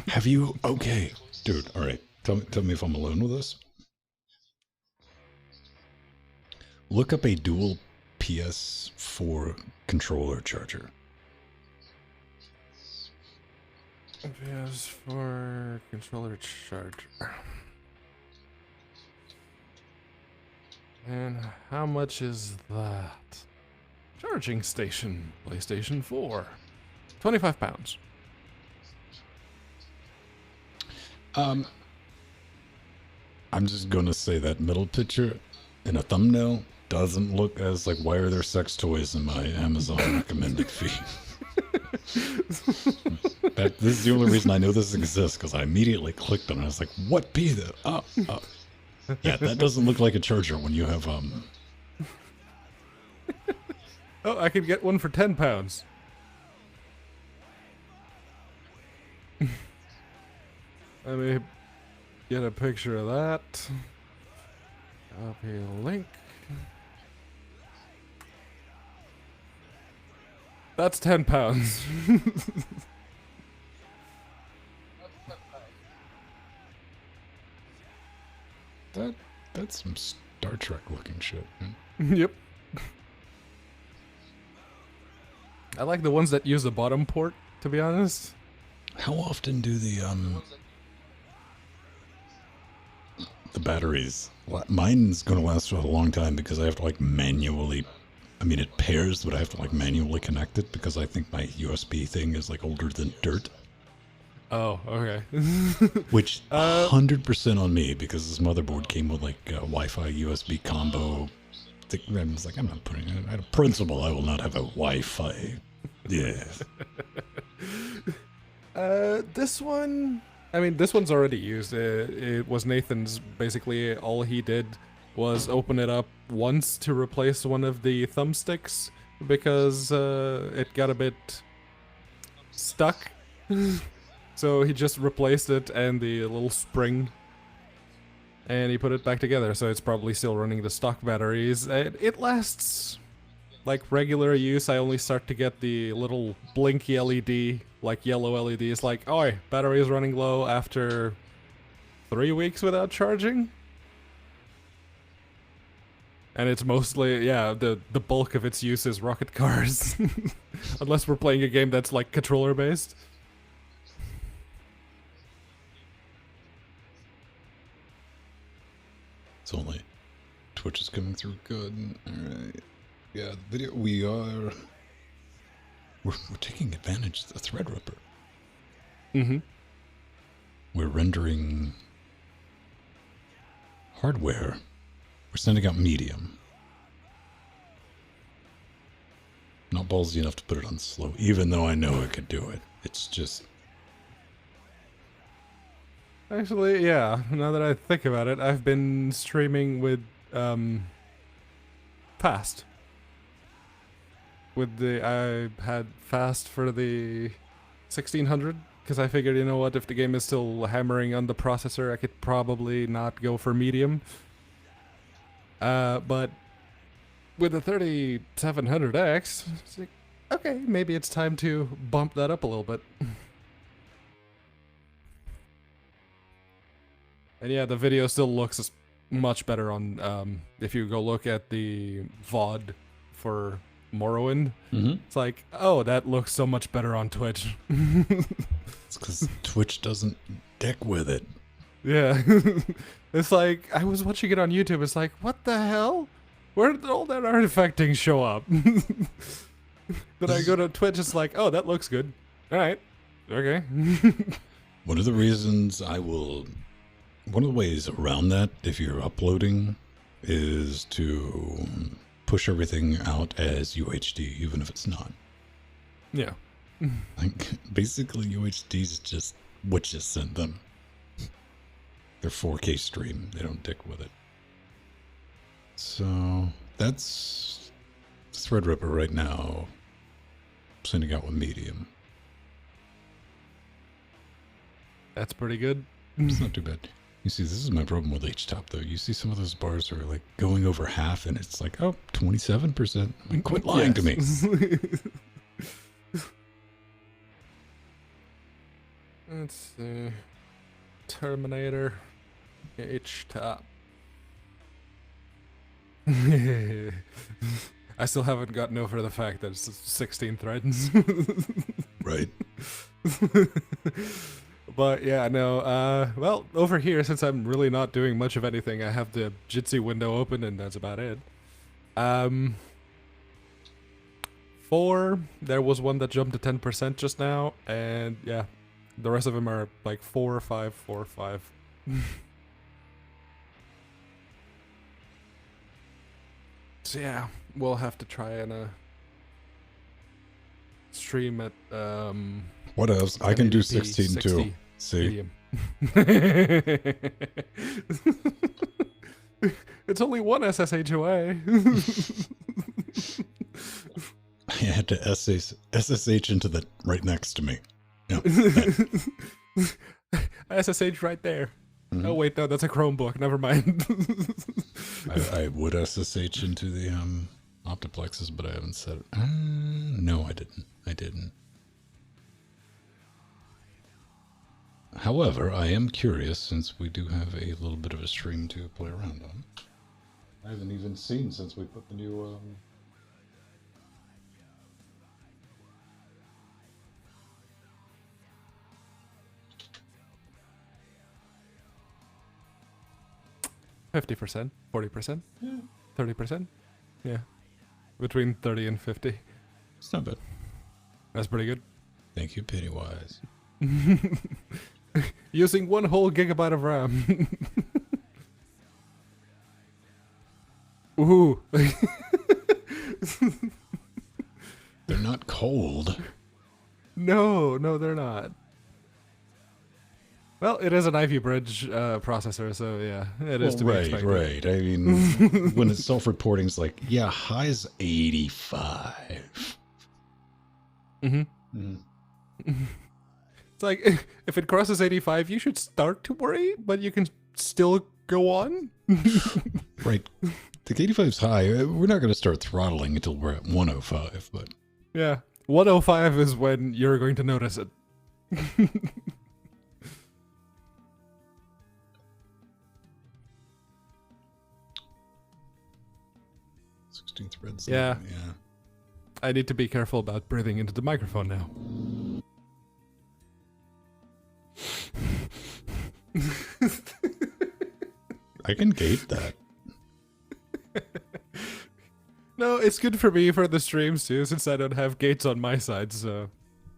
Have you? Okay, dude. All right. Tell me if I'm alone with this. Look up a dual PS4 controller charger.
PS4 controller charger. And how much is that? Charging station, PlayStation 4. £25.
I'm just gonna say that middle picture in a thumbnail doesn't look as like, why are there sex toys in my Amazon recommended feed? This is the only reason I know this exists, because I immediately clicked on it. I was like, what be the... Yeah, that doesn't look like a charger when you have...
Oh, I could get one for £10. Let me get a picture of that. Copy a link. That's £10.
That's some Star Trek looking shit, man.
Yep. I like the ones that use the bottom port, to be honest.
How often do the batteries... Mine's going to last for a long time because I have to like manually... I mean, it pairs, but I have to like manually connect it because I think my USB thing is like older than dirt.
Oh, okay.
Which 100% on me, because this motherboard came with like a Wi-Fi USB combo. I was like, I'm not putting it. Out of principle, I will not have a Wi-Fi. Yeah.
This one... I mean, this one's already used. It was Nathan's, basically, all he did was open it up once to replace one of the thumbsticks because it got a bit stuck. So he just replaced it and the little spring, and he put it back together. So it's probably still running the stock batteries. It lasts like regular use. I only start to get the little blinky LED, like yellow LED. It's like, oi, battery is running low after 3 weeks without charging. And it's mostly, yeah, the bulk of its use is rocket cars. Unless we're playing a game that's like controller based.
It's only Twitch is coming through good. Alright. Yeah, the video we're taking advantage of the Threadripper.
Mm-hmm.
We're rendering hardware. We're sending out medium. Not ballsy enough to put it on slow, even though I know it could do it. It's just...
Actually, yeah, now that I think about it, I've been streaming with, fast. I had fast for the 1600, because I figured, you know what, if the game is still hammering on the processor, I could probably not go for medium. But with the 3700X, it's like, okay, maybe it's time to bump that up a little bit. And yeah, the video still looks much better on, if you go look at the VOD for Morrowind.
Mm-hmm.
It's like, oh, that looks so much better on Twitch.
It's because Twitch doesn't dick with it.
Yeah. It's like, I was watching it on YouTube, it's like, what the hell? Where did all that artifacting show up? Then I go to Twitch, it's like, oh, that looks good. Alright. Okay.
One of the reasons one of the ways around that, if you're uploading, is to push everything out as UHD, even if it's not.
Yeah.
Like, basically, UHD is just what you send them. They're 4K stream. They don't dick with it. So, that's Threadripper right now. Sending out with medium.
That's pretty good.
It's not too bad. You see, this is my problem with H-Top, though. You see some of those bars are, like, going over half, and it's like, oh, 27%. I mean, quit lying to me.
Let's see. Terminator. H-Top. I still haven't gotten over the fact that it's 16 threads.
Right.
But yeah, no, well, over here, since I'm really not doing much of anything, I have the Jitsi window open, and that's about it. 4, there was one that jumped to 10% just now, and yeah, the rest of them are like 4, 5, 4, 5. So yeah, we'll have to try and stream at
What else? I can do 16
60
too. See?
medium. It's only one SSH away.
I had to SSH into the right next to me. Yep.
SSH right there.
Mhm.
Oh wait, no, that's a Chromebook. Never mind.
I would SSH into the Optiplexes, but I haven't set it. No, I didn't. However, I am curious, since we do have a little bit of a stream to play around on. I haven't even seen since we put the new
50%, 40%,
Yeah.
30%. Yeah. Between 30 and 50.
It's not bad.
That's pretty good.
Thank you, Pennywise.
Using 1 whole gigabyte of RAM. Ooh.
They're not cold.
No, they're not. Well, it is an Ivy Bridge processor, so yeah, it is to be expected.
Right. I mean, when it's self-reporting, it's like, yeah, high's 85.
Mm-hmm. It's like, if it crosses 85, you should start to worry, but you can still go on.
Right. The 85's high. We're not going to start throttling until we're at 105, but...
Yeah. 105 is when you're going to notice it.
16 threads.
Yeah.
Yeah.
I need to be careful about breathing into the microphone now.
I can gate that.
No, it's good for me for the streams too, since I don't have gates on my side, so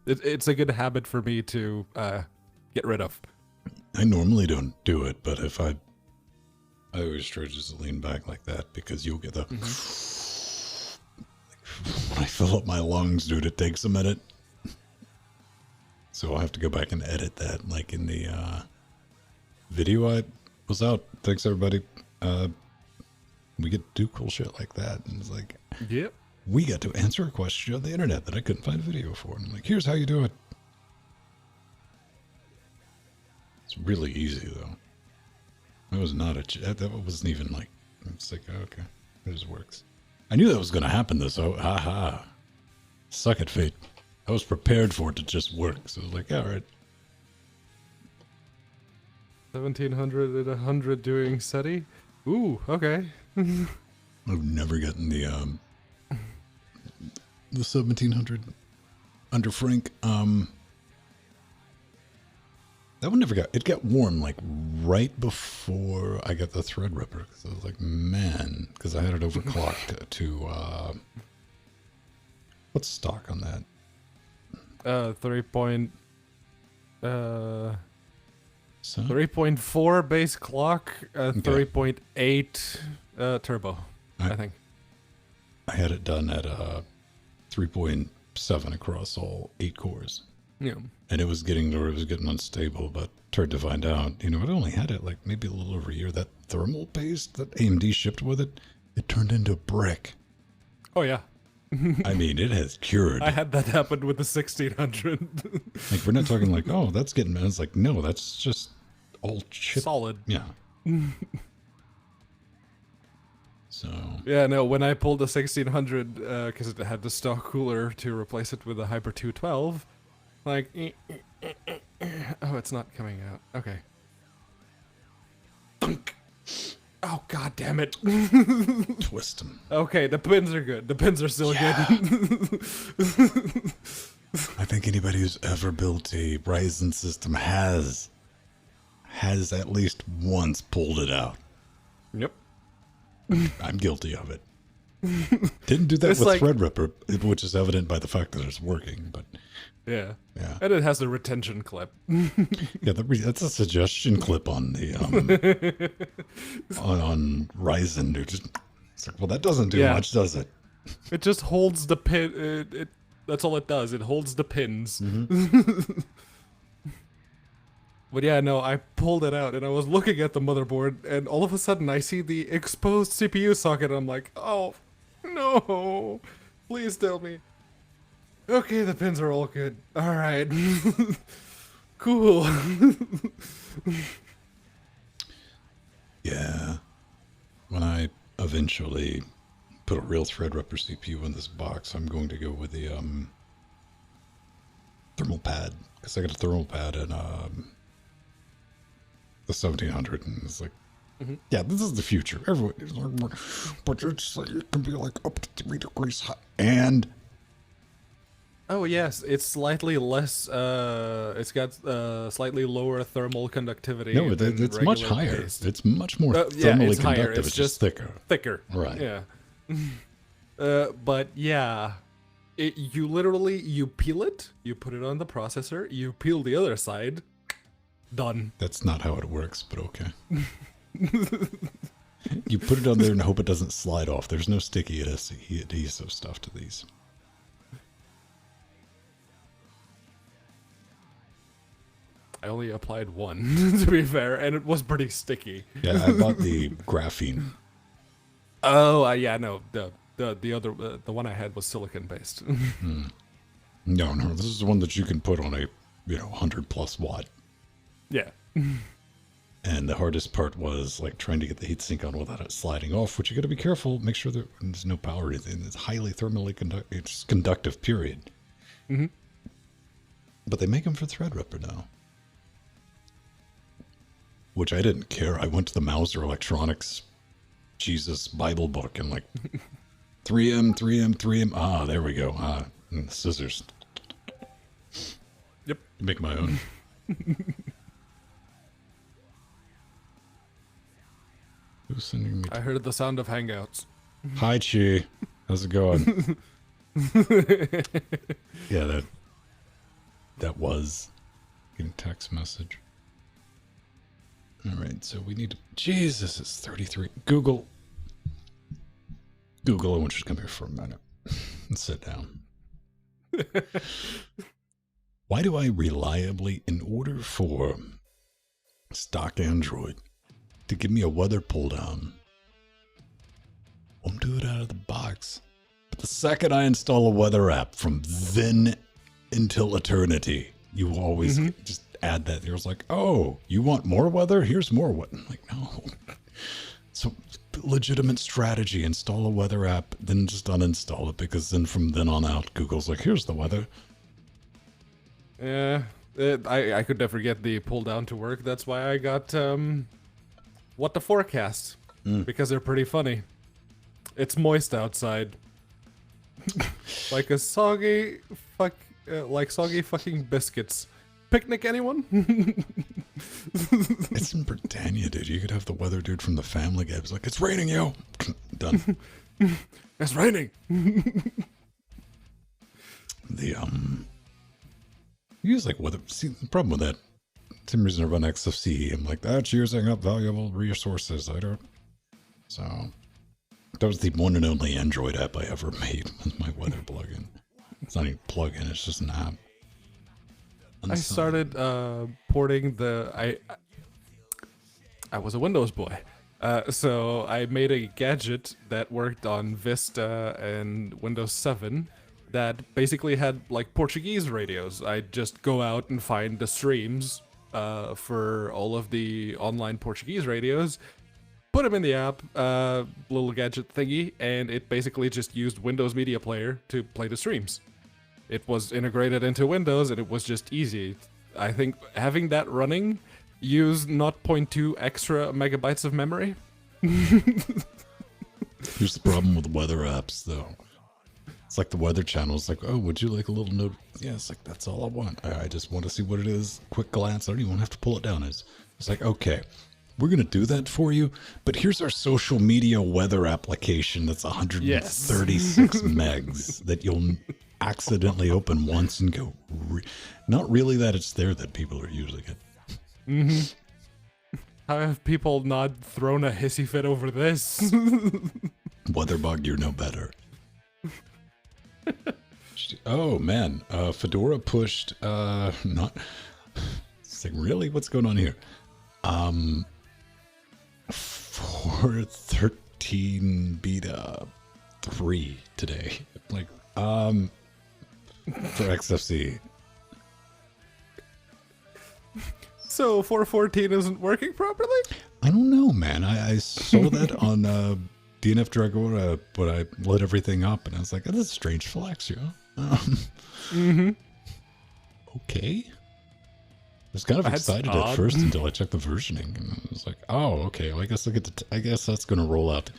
it's a good habit for me to get rid of.
I normally don't do it, but if I always try to just lean back like that because you'll get the... When I fill up my lungs, dude, it takes a minute. So I'll have to go back and edit that, like in the video I was out. Thanks, everybody. We get to do cool shit like that. And it's like,
yep.
We got to answer a question on the internet that I couldn't find a video for. And I'm like, here's how you do it. It's really easy, though. That was not a... That wasn't even like... It's like, okay, it just works. I knew that was going to happen, though, so haha. Suck it, fate. I was prepared for it to just work, so I was like, all right.
1700 and 100 doing SETI? Ooh, okay.
I've never gotten the 1700 under Frank. That one never got... It got warm, like, right before I got the Threadripper. So I was like, man... Because I had it overclocked to... what's stock on that?
3.4 base clock, 3.8 turbo, I think.
I had it done at 3.7 across all 8 cores.
Yeah.
And it was getting unstable, but turned to find out, you know, it only had it like maybe a little over a year. That thermal paste that AMD shipped with it, it turned into brick.
Oh, yeah.
I mean, it has cured.
I had that happen with the 1600.
Like, we're not talking like, oh, that's getting... It's like, no, that's just all chip.
Solid.
Yeah. So...
Yeah, no, when I pulled the 1600, because it had the stock cooler to replace it with a Hyper 212, like... Oh, it's not coming out. Okay. Thunk. Oh, god damn it.
Twist them.
Okay, the pins are good. The pins are still good.
I think anybody who's ever built a Ryzen system has at least once pulled it out.
Yep.
I'm guilty of it. Didn't do that
It's
with
like,
Threadripper, which is evident by the fact that it's working, but...
Yeah.
Yeah.
And it has the retention clip.
Yeah, that's a suggestion clip on the on Ryzen, dude. It's like, well, that doesn't do much, does it?
It just holds the pin. That's all it does. It holds the pins. But yeah, no, I pulled it out and I was looking at the motherboard, and all of a sudden I see the exposed CPU socket. And I'm like, oh no! Please tell me. Okay, the pins are all good. All right. Cool.
Yeah. When I eventually put a real Threadripper CPU in this box, I'm going to go with the thermal pad, because I got a thermal pad in the 1700, and it's like, yeah, this is the future. Everyone is like, but it's like, it can be like up to 3 degrees hot, and
Oh yes, it's slightly less. It's got slightly lower thermal conductivity.
no,
than
it's much
regular
higher.
paste.
It's much more
Yeah,
thermally
it's higher.
conductive.
It's
It's just thicker.
Thicker.
Right.
Yeah. But yeah, you literally you peel it, you put it on the processor, you peel the other side, done.
That's not how it works, but okay. You put it on there and hope it doesn't slide off. There's no sticky adhesive stuff to these.
I only applied one, to be fair, and it was pretty sticky.
Yeah, I bought the graphene.
Oh, yeah, no, the other, the one I had was silicon based.
No, this is the one that you can put on a, 100+ watt.
Yeah.
And the hardest part was like trying to get the heatsink on without it sliding off, which you got to be careful. Make sure that there's no power in it. It's highly thermally it's conductive, period.
Mm-hmm.
But they make them for Threadripper now. Which I didn't care. I went to the Mauser Electronics Jesus Bible book and like 3M. Ah, there we go. Ah, and the scissors.
Yep.
Make my own. Who's sending me?
I heard the sound of Hangouts.
Hi, Chi. How's it going? Yeah, that was getting text message. All right, so we need to. Jesus, it's 33. Google, I want you to come here for a minute and sit down. Why do I reliably, in order for stock Android to give me a weather pull down, won't do it out of the box? But the second I install a weather app, from then until eternity, you always just add that. There's like, oh, you want more weather? Here's more weather. I'm like, no. So legitimate strategy, install a weather app, then just uninstall it, because then from then on out, Google's like, here's the weather.
Yeah, I could never get the pull down to work. That's why I got what the forecast, because they're pretty funny. It's moist outside, like a soggy fucking biscuits. Picnic, anyone?
It's in Britannia, dude. You could have the weather dude from the Family Guy. It's like, it's raining, yo. Done.
It's raining.
Use like weather. See, the problem with that, some reason I run XFCE. I'm like, that's using up valuable resources. I don't. So that was the one and only Android app I ever made, was my weather plugin. It's not even a plugin, it's just an app.
I started porting the. I was a Windows boy, so I made a gadget that worked on Vista and Windows 7 that basically had like Portuguese radios. I'd just go out and find the streams for all of the online Portuguese radios, put them in the app, little gadget thingy, and it basically just used Windows Media Player to play the streams. It was integrated into Windows, and it was just easy. I think having that running used 0.2 extra megabytes of memory.
Here's the problem with weather apps, though. It's like the Weather Channel. It's like, oh, would you like a little note? Yeah, it's like, that's all I want. I just want to see what it is. Quick glance. I don't even have to pull it down. It's like, okay, we're going to do that for you, but here's our social media weather application that's 136 megs that you'll accidentally open once and go, not really that it's there that people are using it.
How have people not thrown a hissy fit over this?
Weatherbug, you're no better. Oh man, Fedora pushed not. It's like, really, what's going on here? 4.13 beta 3 today. Like, for XFC.
So 4.14 isn't working properly?
I don't know, man. I saw that on DNF Dragora, but I lit everything up, and I was like, oh, that's a strange flex, yo. Okay. I was kind of excited at first until I checked the versioning, and I was like, oh, okay. Well, I guess I guess that's going to roll out.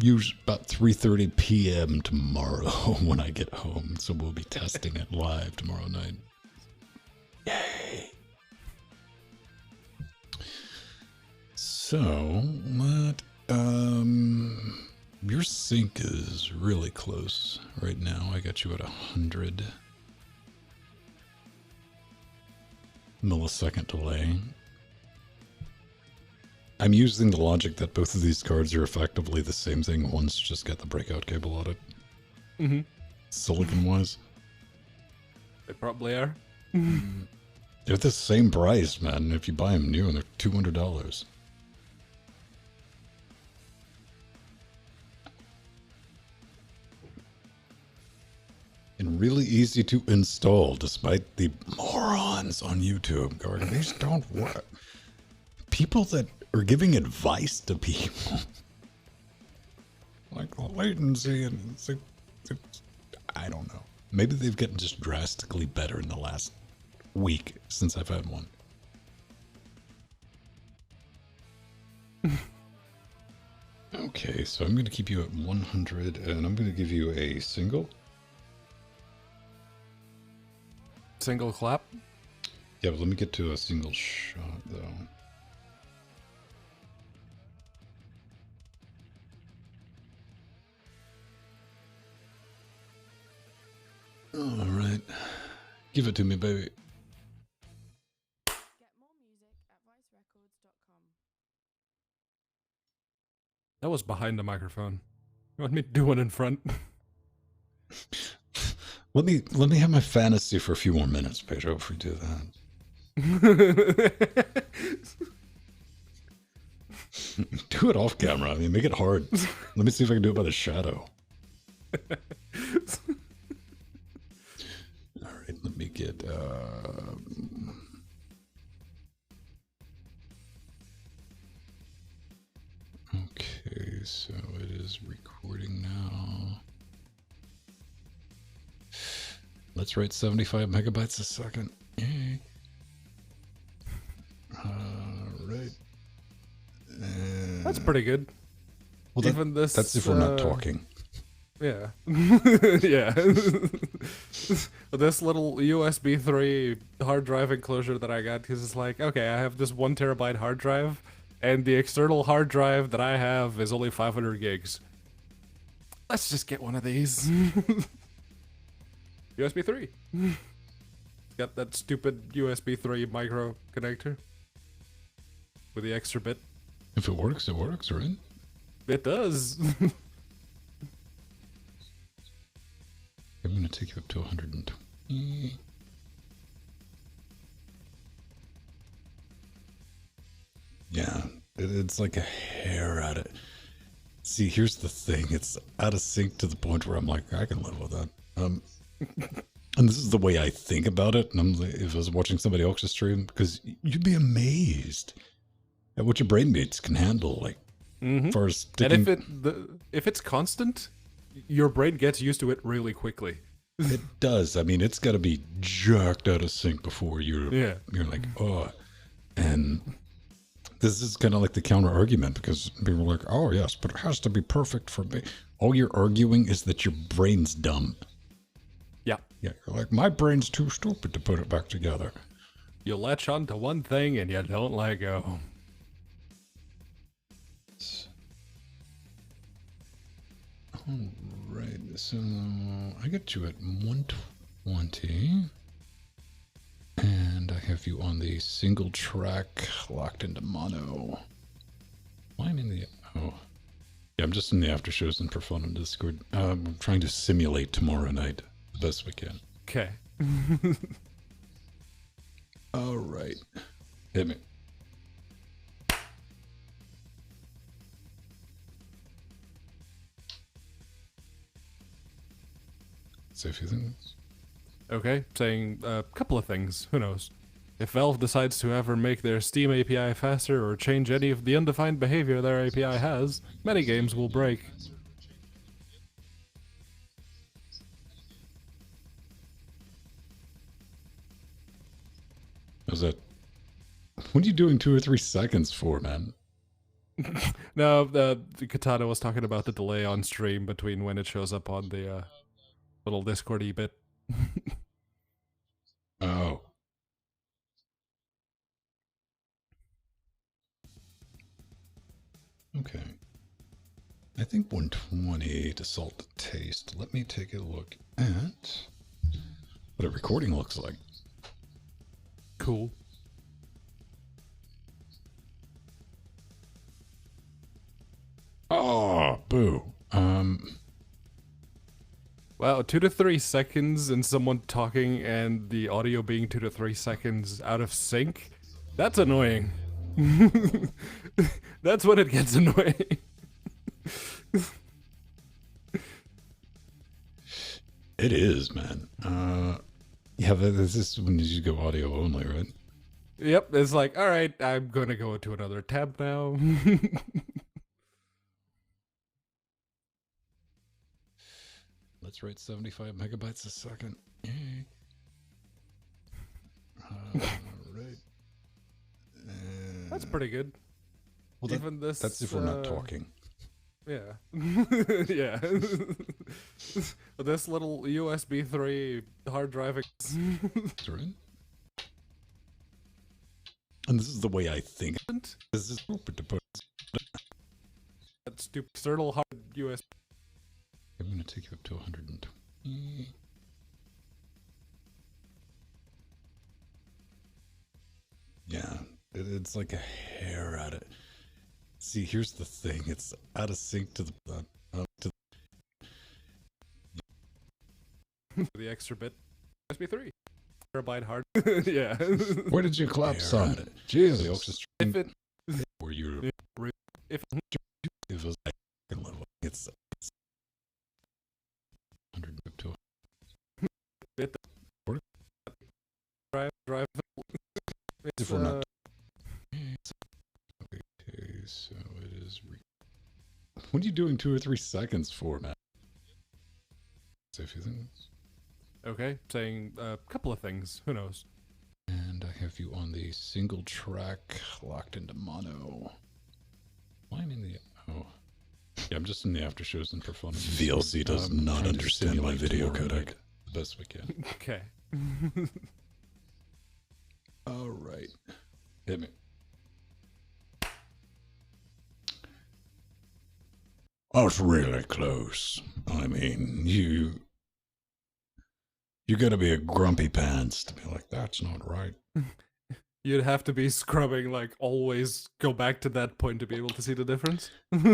Usually about 3:30 p.m. tomorrow when I get home, so we'll be testing it live tomorrow night. Yay! So, your sync is really close right now. I got you at 100 millisecond delay. I'm using the logic that both of these cards are effectively the same thing. One's just got the breakout cable on it. Silicon-wise.
They probably are.
They're the same price, man. If you buy them new, and they're $200. And really easy to install, despite the morons on YouTube going, these don't work. People that are giving advice to people. Like latency and I don't know. Maybe they've gotten just drastically better in the last week since I've had one. Okay, so I'm going to keep you at 100, and I'm going to give you a single.
Single clap?
Yeah, but let me get to a single shot, though. All right. Give it to me, baby.
Get more music at vicerecords.com.
That was behind the microphone. You want me to do one in front?
Let me have my fantasy for a few more minutes, Pedro, if we do that. Do it off camera. I mean, make it hard. Let me see if I can do it by the shadow. All right, let me get... Okay, so it is recording now. Let's write 75 megabytes a second. Yay. Right.
That's pretty good.
Well,
Even this,
that's if we're not talking.
Yeah. Yeah. This little USB 3 hard drive enclosure that I got, because it's like, okay, I have this 1 terabyte hard drive, and the external hard drive that I have is only 500 gigs. Let's just get one of these. USB 3. Got that stupid USB 3 micro connector with the extra bit.
If it works, right?
It does.
I'm going to take you up to 120. Yeah, it's like a hair at it. See, here's the thing. It's out of sync to the point where I'm like, I can live with that. And this is the way I think about it. And I'm like, if I was watching somebody else's stream, because you'd be amazed at what your brain mates can handle. Like, as far as sticking...
And if it's constant, your brain gets used to it really quickly.
It does. I mean, it's got to be jacked out of sync before you're like, oh. And this is kind of like the counter argument, because people are like, oh yes, but it has to be perfect for me. All you're arguing is that your brain's dumb.
Yeah.
Yeah, you're like, my brain's too stupid to put it back together.
You latch onto one thing and you don't let go.
Alright, so I got you at 120. And I have you on the single track locked into mono. Why am I in the... Oh. Yeah, I'm just in the after shows and for fun on Discord. I'm trying to simulate tomorrow night the best we can.
Okay.
Alright. Hit me. Say a few things.
Okay, saying a couple of things. Who knows? If Valve decides to ever make their Steam API faster or change any of the undefined behavior their API has, many games will break.
How's that? What are you doing 2 or 3 seconds for, man?
No, Katana was talking about the delay on stream between when it shows up on the little Discord-y bit.
Oh. Okay. I think 120 to salt the taste. Let me take a look at what a recording looks like.
Cool.
Oh, boo.
Wow, 2 to 3 seconds and someone talking and the audio being 2 to 3 seconds out of sync. That's annoying. That's when it gets annoying.
It is, man. Yeah, this is when you go audio only, right?
Yep, it's like, all right, I'm gonna go to another tab now.
Let's write 75 megabytes a second. Yay. Right.
That's pretty good.
Well,
Even this.
that's if we're not talking.
Yeah. Yeah. This little USB 3 hard drive.
Right? And this is the way I think. This is stupid to put.
That stupid external hard USB.
I'm going to take you up to 120. Yeah, it's like a hair at it. See, here's the thing. It's out of sync to the...
The extra bit. USB 3. Terabyte hard. Yeah.
Where did you clap, son? Jesus.
If it...
Were you...
If
It was like... It's 100 to...
bit... Drive... It's,
If we're not... Okay, so it is... What are you doing 2 or 3 seconds for, Matt? Say a few things.
Okay, saying a couple of things. Who knows?
And I have you on the single track, locked into mono. Why am I in the... Oh. Yeah, I'm just in the after shows and for fun. VLC does not understand my video codec. The best we can.
Okay.
All right. Hit me. That's really close. I mean, you gotta be a grumpy pants to be like, that's not right.
You'd have to be scrubbing, like, always go back to that point to be able to see the difference.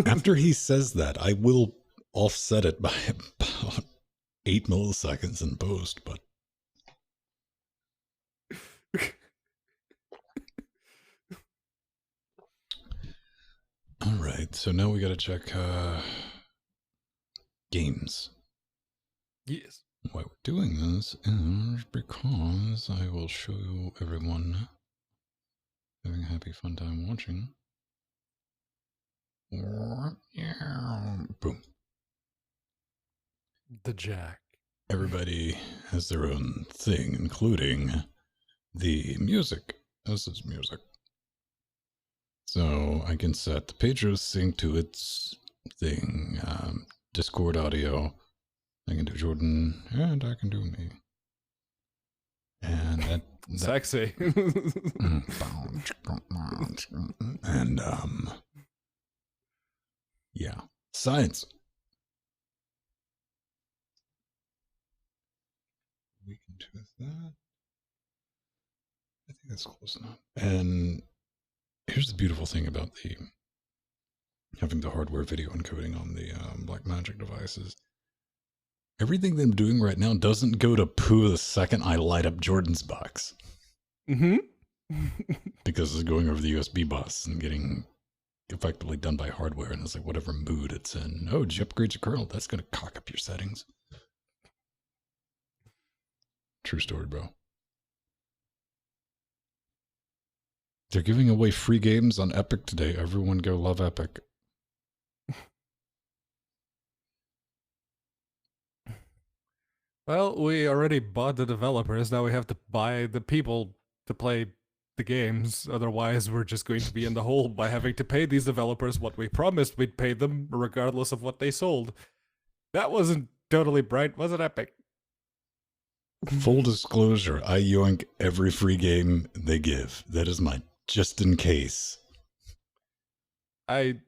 After he says that, I will offset it by about 8 milliseconds in post, but... Alright, so now we gotta check, games.
Yes.
Why we're doing this is because I will show everyone having a happy fun time watching. Boom.
The Jack.
Everybody has their own thing, including the music. This is music. So I can set the Pedro sync to its thing, Discord audio. I can do Jordan, and I can do me. And that
Sexy.
and, yeah. Science. We can do that. I think that's close enough. And here's the beautiful thing about the having the hardware video encoding on the Blackmagic devices. Everything that I'm doing right now doesn't go to poo the second I light up Jordan's box.
Mm-hmm.
Because it's going over the USB bus and getting effectively done by hardware, and it's like whatever mood it's in. Oh, did you upgrade your kernel? That's going to cock up your settings. True story, bro. They're giving away free games on Epic today. Everyone go love Epic.
Well, we already bought the developers. Now we have to buy the people to play the games. Otherwise, we're just going to be in the hole by having to pay these developers what we promised we'd pay them, regardless of what they sold. That wasn't totally bright, was it, Epic?
Full disclosure, I yoink every free game they give. That is my just in case.
I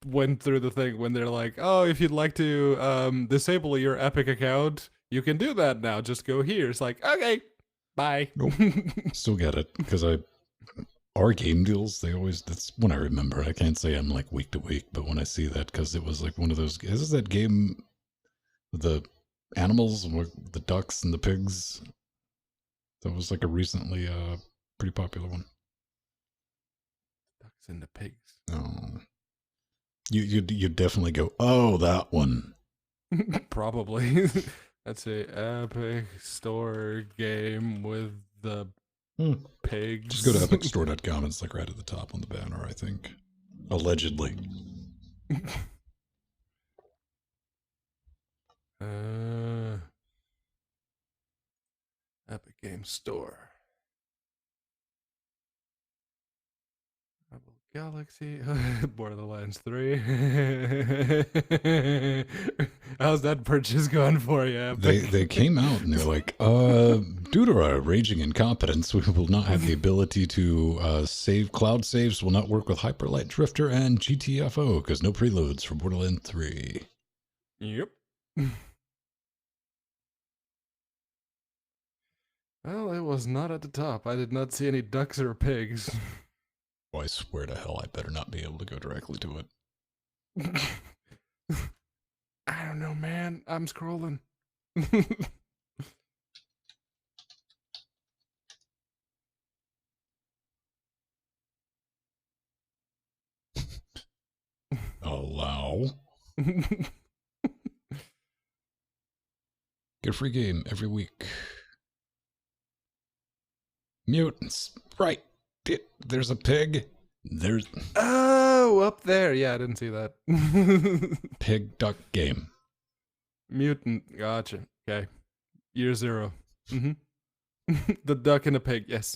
went through the thing when they're like, oh, if you'd like to disable your Epic account, you can do that now. Just go here. It's like, okay, bye.
Nope. Still get it, because our game deals, they always, that's when I remember. I can't say I'm like week to week, but when I see that, because it was like one of those, this is that game, the animals, the ducks and the pigs. That was like a recently pretty popular one.
Ducks and the pigs.
Oh, you definitely go, oh, that one.
Probably. That's a Epic Store game with the pigs.
Just go to epicstore.com. It's like right at the top on the banner, I think. Allegedly.
Epic Game Store. Marvel Galaxy. Borderlands 3. How's that purchase going for you, Epic?
They came out and they're like, due to our raging incompetence, we will not have the ability to save. Cloud saves will not work with Hyperlight Drifter and GTFO because no preloads for Borderlands 3.
Yep. Well, it was not at the top. I did not see any ducks or pigs.
Oh, I swear to hell, I better not be able to go directly to it.
I don't know, man. I'm scrolling.
Allow. Get a free game every week. Mutants. Right. There's a pig. There's...
Oh, up there. Yeah, I didn't see that.
Pig duck game.
Mutant. Gotcha. Okay. Year 0. The duck and the pig. Yes.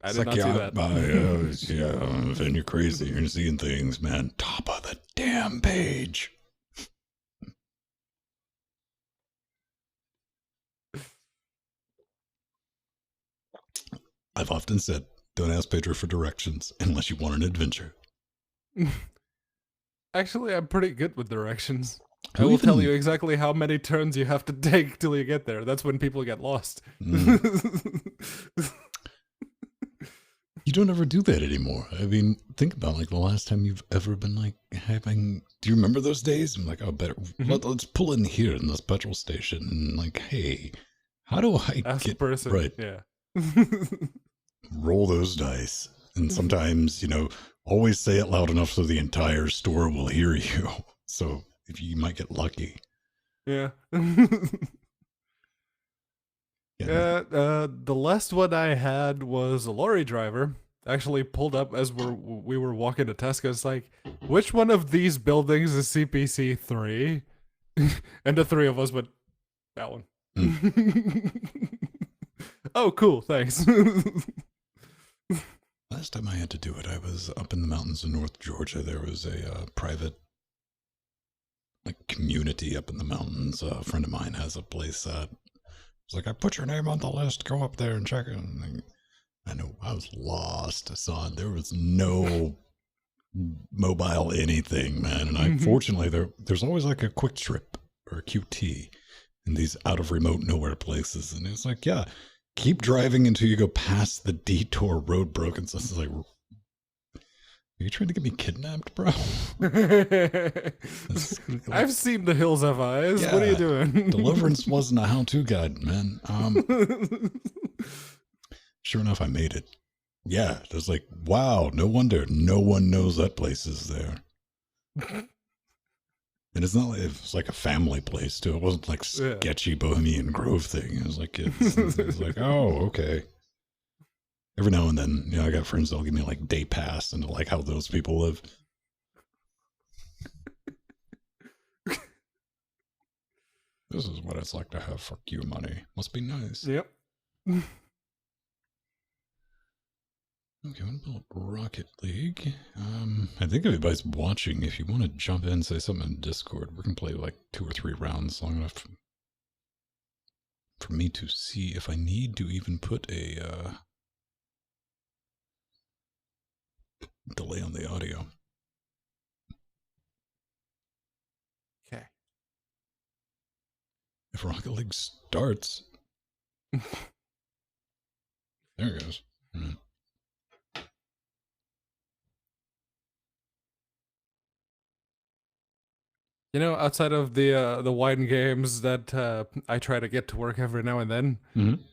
I did not see that.
Then you're crazy. You're seeing things, man. Top of the damn page. I've often said, don't ask Pedro for directions unless you want an adventure.
Actually, I'm pretty good with directions. I will tell you exactly how many turns you have to take till you get there. That's when people get lost.
You don't ever do that anymore. I mean, think about like the last time you've ever been like having. Do you remember those days? I'm like, oh, better let's pull in here in this petrol station and like, hey, how do I
ask
get
the person?
Right?
Yeah.
Roll those dice, and sometimes always say it loud enough so the entire store will hear you. So if you might get lucky.
Yeah.
Yeah.
The last one I had was a lorry driver. Actually pulled up as we were walking to Tesco. It's like, which one of these buildings is CPC 3? And the three of us went, that one. Oh, cool, thanks.
Last time I had to do it, I was up in the mountains of North Georgia. There was a private community up in the mountains. A friend of mine has a place that it's like, I put your name on the list, go up there and check it. And I know I was lost. I saw it. There was no mobile anything, man. And fortunately, there's always like a quick trip or a QT in these out of remote nowhere places. And it's like, yeah, keep driving until you go past the detour road broken. So it's like, are you trying to get me kidnapped, bro?
I've seen The Hills Have Eyes.
Yeah,
what are you doing?
Deliverance wasn't a how-to guide, man. Sure enough, I made it. Yeah, it was like, wow, no wonder no one knows that place is there. And it's not like it was like a family place too. It wasn't like sketchy Bohemian Grove thing. It was like it was like, oh, okay. Every now and then, I got friends that'll give me like day pass into like how those people live. This is what it's like to have fuck you money. Must be nice.
Yep.
Okay, what about Rocket League? I think everybody's watching. If you want to jump in and say something in Discord, we can play like 2 or 3 rounds long enough for me to see if I need to even put a delay on the audio.
Okay.
If Rocket League starts. There it goes.
You know, outside of the wine games that I try to get to work every now and then,
Mhm.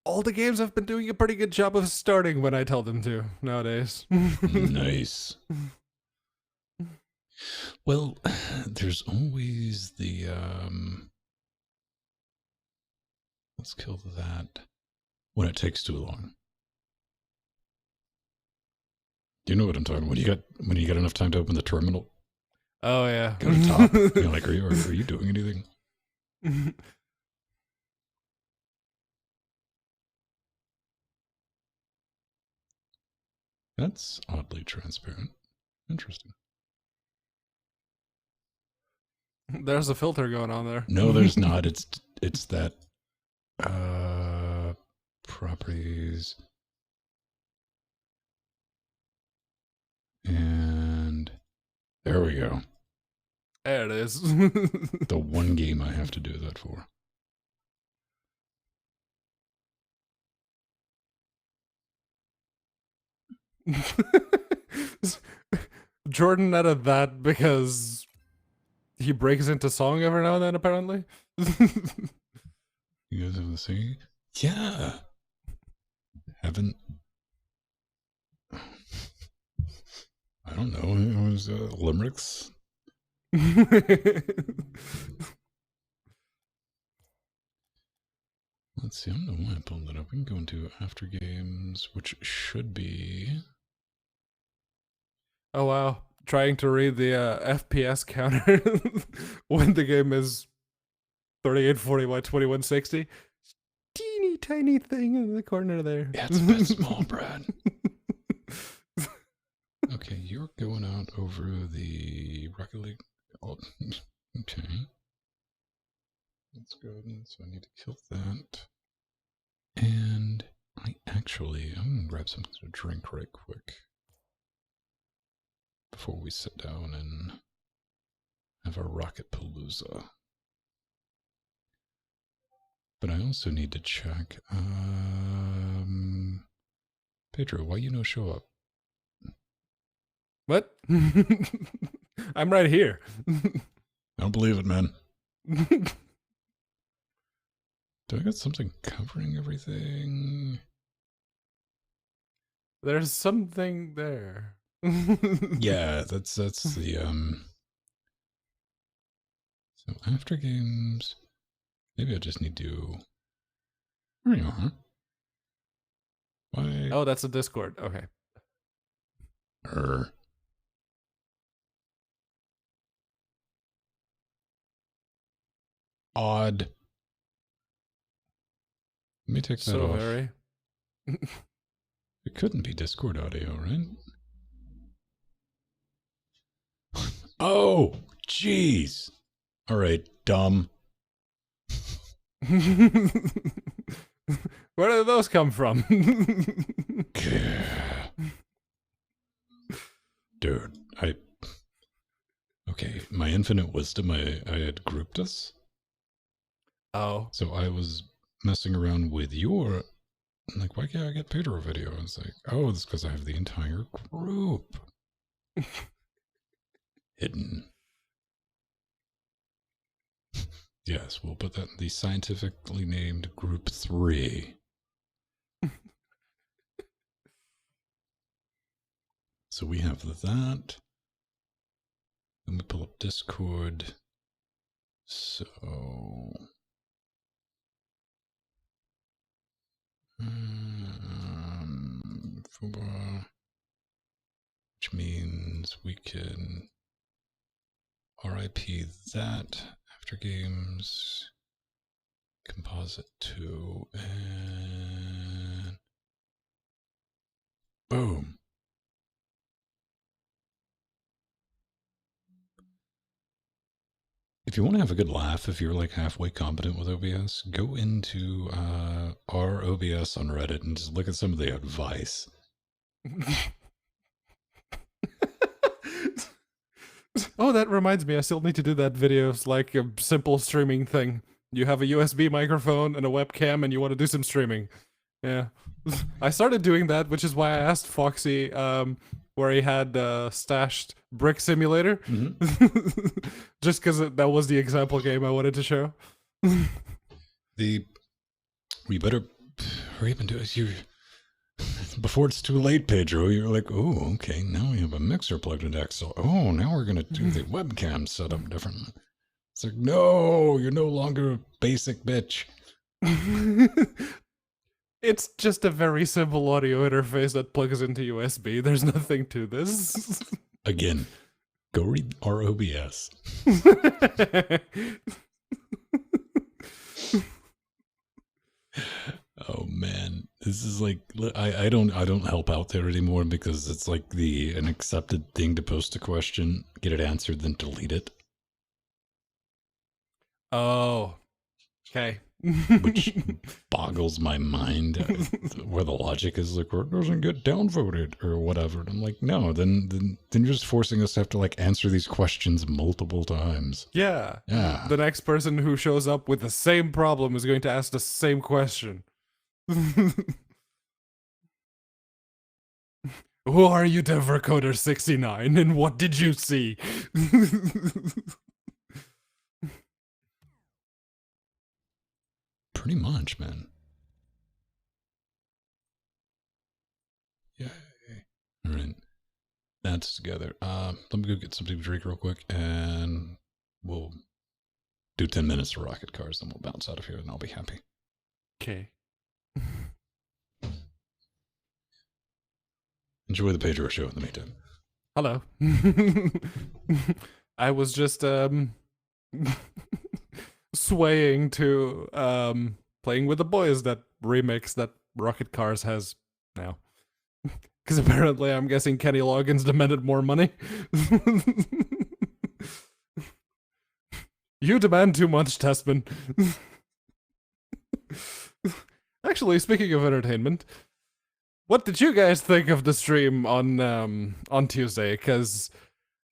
all the games have been doing a pretty good job of starting when I tell them to nowadays.
Nice. Well, there's always the let's kill that when it takes too long. Do you know what I'm talking about? When you got enough time to open the terminal,
Oh yeah.
go to top. You're like, are you doing anything? That's oddly transparent. Interesting.
There's a filter going on there.
No, there's not. It's that properties and there we go.
There it is.
The one game I have to do that for.
Jordan added that because he breaks into song every now and then, apparently.
You guys have the singing? Yeah. Haven't. I don't know. It was limericks. Let's see. I don't know why I pulled that up. We can go into after games, which should be.
Oh wow. Trying to read the FPS counter when the game is 3840 by 2160. Teeny tiny thing in the corner there.
Yeah, it's a bit small, Brad. Okay, you're going out over the Rocket League. Oh, okay. That's good. So I need to kill that. And I'm going to grab something to drink right quick before we sit down and have a Rocket Palooza. But I also need to check. Pedro, why you no show up?
What? I'm right here.
I don't believe it, man. Do I got something covering everything?
There's something there.
Yeah, that's the So after games, maybe I just need to. There you are. Why?
Oh, that's a Discord. Okay.
Odd. Let me take that
So
off.
very.
It couldn't be Discord audio, right? Oh, jeez. All right, dumb.
Where did those come from?
Dude, okay, my infinite wisdom, I had grouped us.
Oh.
So I was messing around with your, like, why can't I get Pedro video? I was like, oh, it's because I have the entire group hidden. Yes, we'll put that in the scientifically named Group 3. So we have that. Then we pull up Discord. So FÜBAR, which means we can RIP that after games, composite 2, and boom. If you want to have a good laugh, if you're like halfway competent with OBS, go into our OBS on Reddit and just look at some of the advice.
Oh, that reminds me. I still need to do that video. It's like a simple streaming thing. You have a USB microphone and a webcam and you want to do some streaming. Yeah. I started doing that, which is why I asked Foxy where he had stashed Brick Simulator. Just because that was the example game I wanted to show.
We better hurry up and do it. Before it's too late, Pedro, you're like, oh, okay, now we have a mixer plugged into Excel. Oh, now we're going to do the webcam setup differently. It's like, no, you're no longer a basic bitch.
It's just a very simple audio interface that plugs into USB. There's nothing to this.
Again, go read our OBS. Oh man, this is like I don't help out there anymore because it's like an accepted thing to post a question, get it answered, then delete it.
Oh, okay.
Which boggles my mind where the logic is like, or it doesn't get downvoted or whatever. And I'm like, no, then you're just forcing us to have to like answer these questions multiple times.
Yeah.
Yeah.
The next person who shows up with the same problem is going to ask the same question. Who are you, Devracoder69, and what did you see?
Pretty much, man. Yeah. All right. That's together. Let me go get something to drink real quick, and we'll do 10 minutes of rocket cars, then we'll bounce out of here, and I'll be happy.
Okay.
Enjoy the Pedro show in the meantime.
Hello. I was just swaying to Playing with the Boys, that remix that Rocket Cars has now. Because apparently I'm guessing Kenny Loggins demanded more money. You demand too much, Testman. Actually, speaking of entertainment, what did you guys think of the stream on Tuesday? Because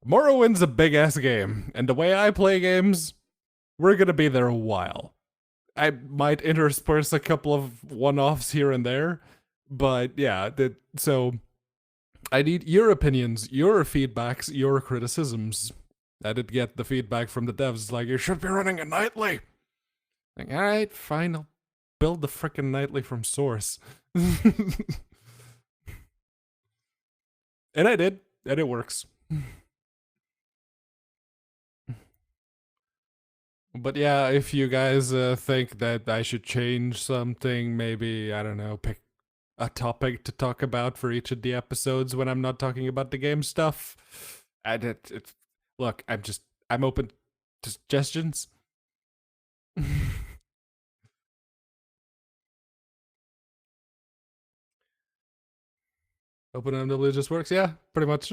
Morrowind's a big-ass game, and the way I play games, we're gonna be there a while. I might intersperse a couple of one-offs here and there, but yeah, so I need your opinions, your feedbacks, your criticisms. I did get the feedback from the devs, like, you should be running a nightly. Like, alright, fine, I'll build the frickin' nightly from source. And I did, and it works. But yeah, if you guys think that I should change something, maybe, I don't know, pick a topic to talk about for each of the episodes when I'm not talking about the game stuff. And look, I'm open to suggestions. OpenMW just works, yeah, pretty much.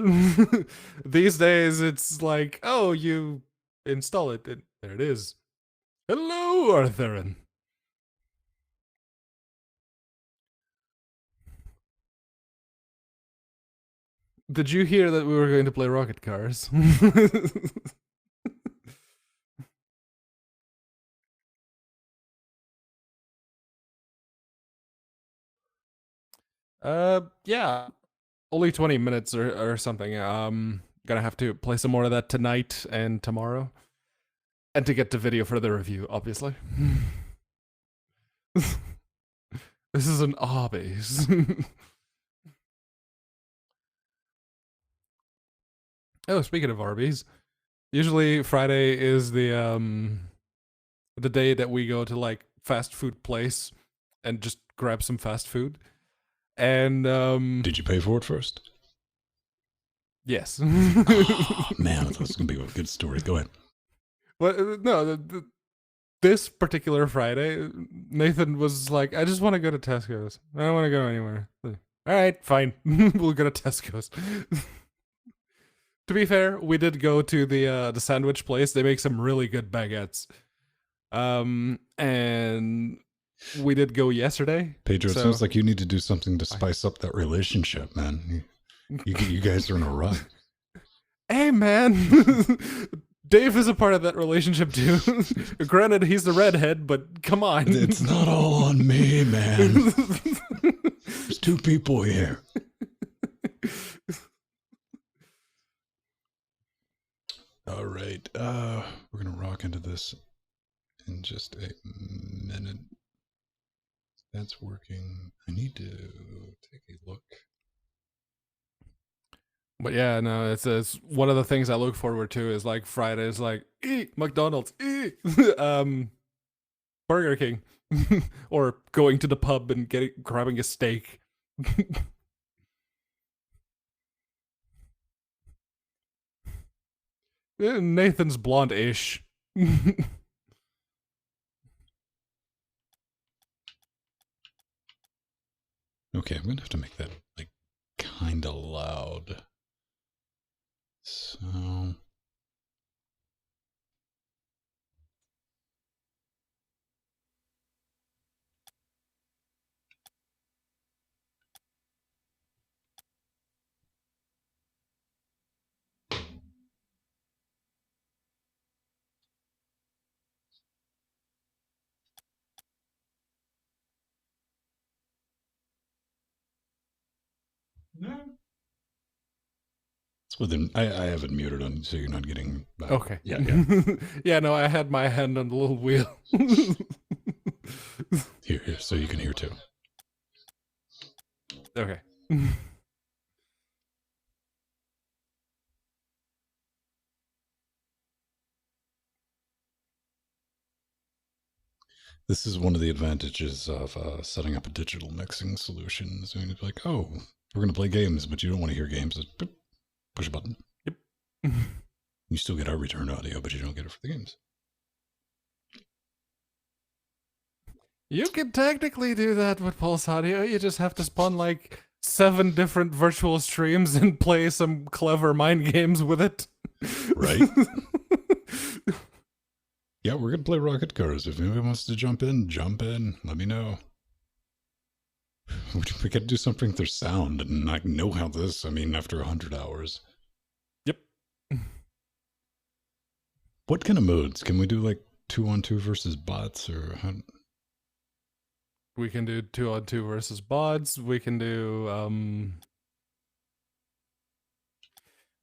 These days, it's like, oh, you install it, and there it is. Hello, Arthurian. Did you hear that we were going to play Rocket Cars? Yeah. Only 20 minutes or something. Gonna have to play some more of that tonight and tomorrow. And to get the video for the review, obviously. This is an Arby's. Oh, speaking of Arby's, usually Friday is the day that we go to like fast food place and just grab some fast food. And
Did you pay for it first?
Yes.
Oh, man, I thought it was gonna be a good story. Go ahead.
Well, no, this particular Friday, Nathan was like, I just want to go to Tesco's. I don't want to go anywhere. All right, fine. We'll go to Tesco's. To be fair, we did go to the sandwich place. They make some really good baguettes. And we did go yesterday.
Pedro, it sounds like you need to do something to spice up that relationship, man. You guys are in a rut.
Hey, man. Dave is a part of that relationship too. Granted, he's the redhead, but come on.
It's not all on me, man. There's two people here. All right, we're gonna rock into this in just a minute. That's working. I need to take a look.
But yeah, no, it's one of the things I look forward to is like Fridays, like McDonald's, Burger King, or going to the pub and grabbing a steak. Nathan's blonde-ish.
Okay, I'm gonna have to make that like kind of loud. So. No. It's within. I have it muted on, so you're not getting.
Okay.
Yeah. Yeah.
Yeah. No, I had my hand on the little wheel.
Here, so you can hear too.
Okay.
This is one of the advantages of setting up a digital mixing solution. So you're like, oh, we're going to play games, but you don't want to hear games. Just push a button.
Yep.
You still get our return audio, but you don't get it for the games.
You can technically do that with Pulse Audio. You just have to spawn like 7 different virtual streams and play some clever mind games with it.
Right? Yeah, we're going to play Rocket Cars. If anyone wants to jump in, let me know. We got to do something with their sound and not know how this, I mean, after 100 hours.
Yep.
What kind of modes? Can we do like 2-on-2 versus bots or how?
We can do 2-on-2 versus bots. We can do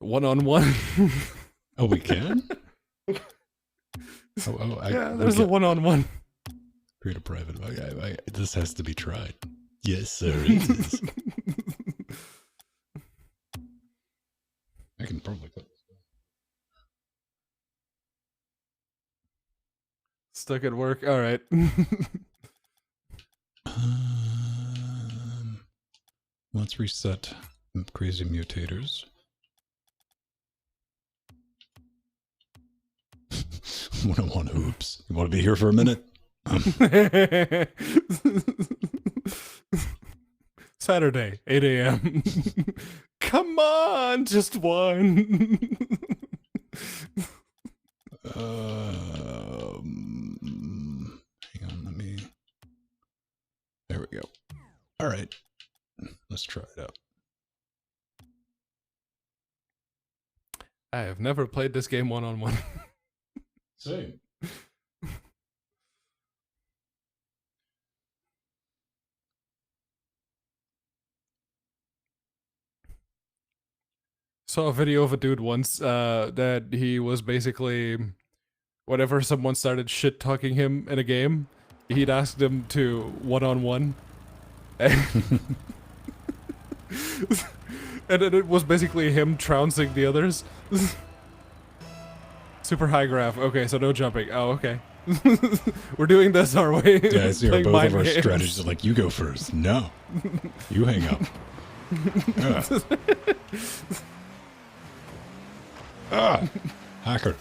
1-on-1.
Oh, we can?
Yeah, there's a 1-on-1.
Create a private. This has to be tried. Yes, sir. It is. I can probably cut this.
Stuck at work. All right.
Let's reset crazy mutators. 101 hoops. You want to be here for a minute?
Saturday, 8 a.m. Come on, just one.
Hang on, let me. There we go. All right, let's try it out.
I have never played this game 1-on-1.
Same.
Saw a video of a dude once that he was basically, whenever someone started shit talking him in a game, he'd ask them to 1-on-1. And it was basically him trouncing the others. Super high graph. Okay, so no jumping. Oh, okay. We're doing this our way.
Yeah, I see both of our
games.
strategies are like, you go first. No. You hang up. Hacker.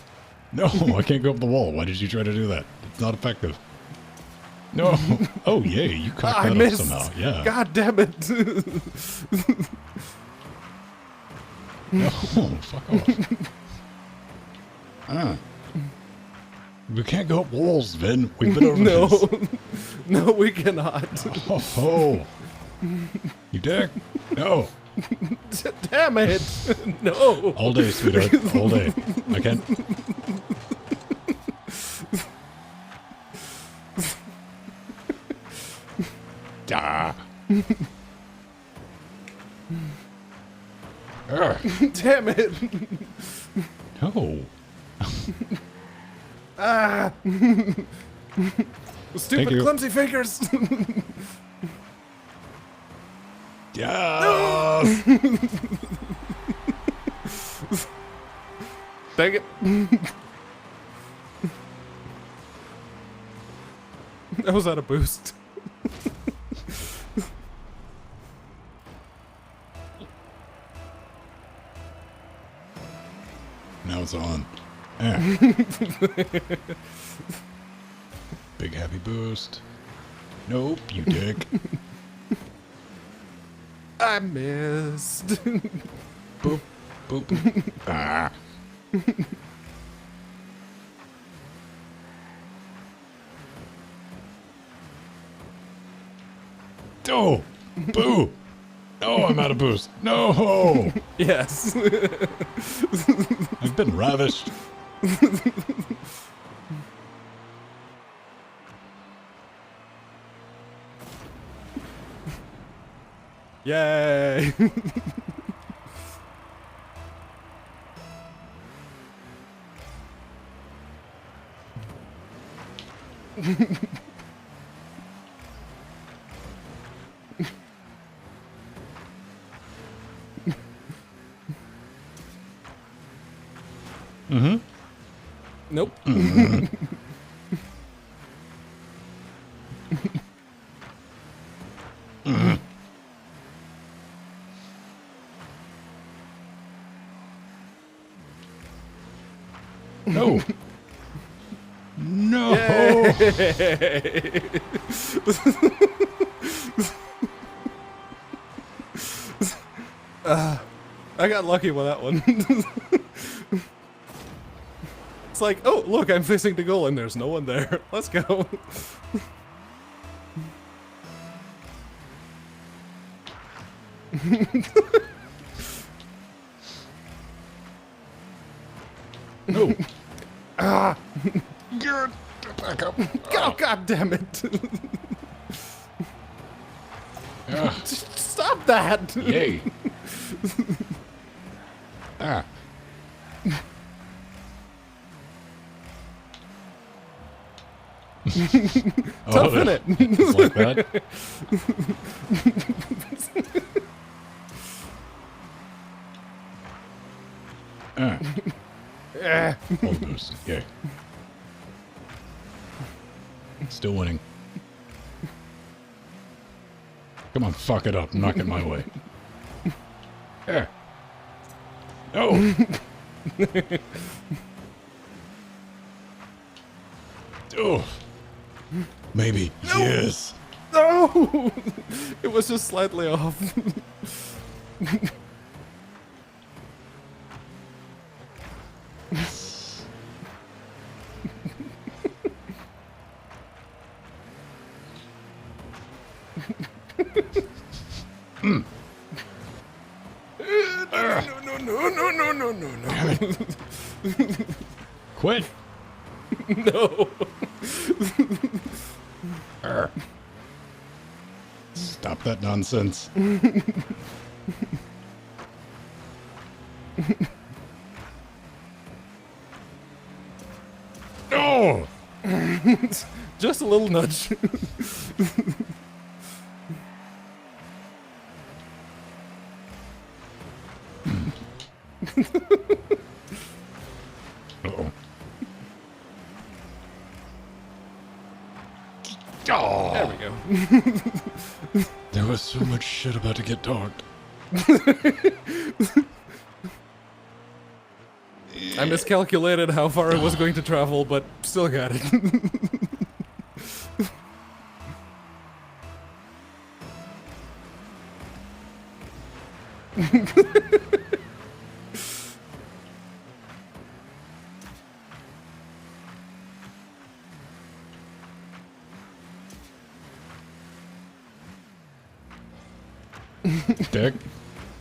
No, I can't go up the wall. Why did you try to do that? It's not effective. No. Oh, yay. You cocked
I
that
missed.
up somehow. Yeah.
God damn it.
No, fuck off. We can't go up walls, Vin. We've been over this.
No, we cannot.
Oh. You dick. No.
Damn it! No!
All day, sweetheart. All day. I can't. Ah.
Damn it!
No.
Ah! Stupid
you.
clumsy fingers!
Yes.
Dang it! That was out of boost.
Now it's on. Big happy boost. Nope, you dick.
I missed.
Boop, boop, boop. Ah. Oh, boo. No, I'm out of boost. No.
Yes.
I've been ravished.
Yay!
Mm-hmm.
Nope.
No. No.
Yay! I got lucky with that one. It's like, oh, look, I'm facing the goal and there's no one there. Let's go.
No.
Ah!
Get back up.
Oh, God damn it.
Ah,
Stop that.
yay. Ah.
Tough in
Oh,
it.
it's like that.
Eh.
Almost. Yay. Still winning. Come on, fuck it up. Knock it my way. Yeah. No. Oh. Maybe.
No.
Yes.
No! It was just slightly off. No.
Quit.
No.
Stop that nonsense. No.
Just a little nudge.
Uh-oh.
There we go.
There was so much shit about to get talked.
I miscalculated how far it was going to travel, but still got it.
Dick.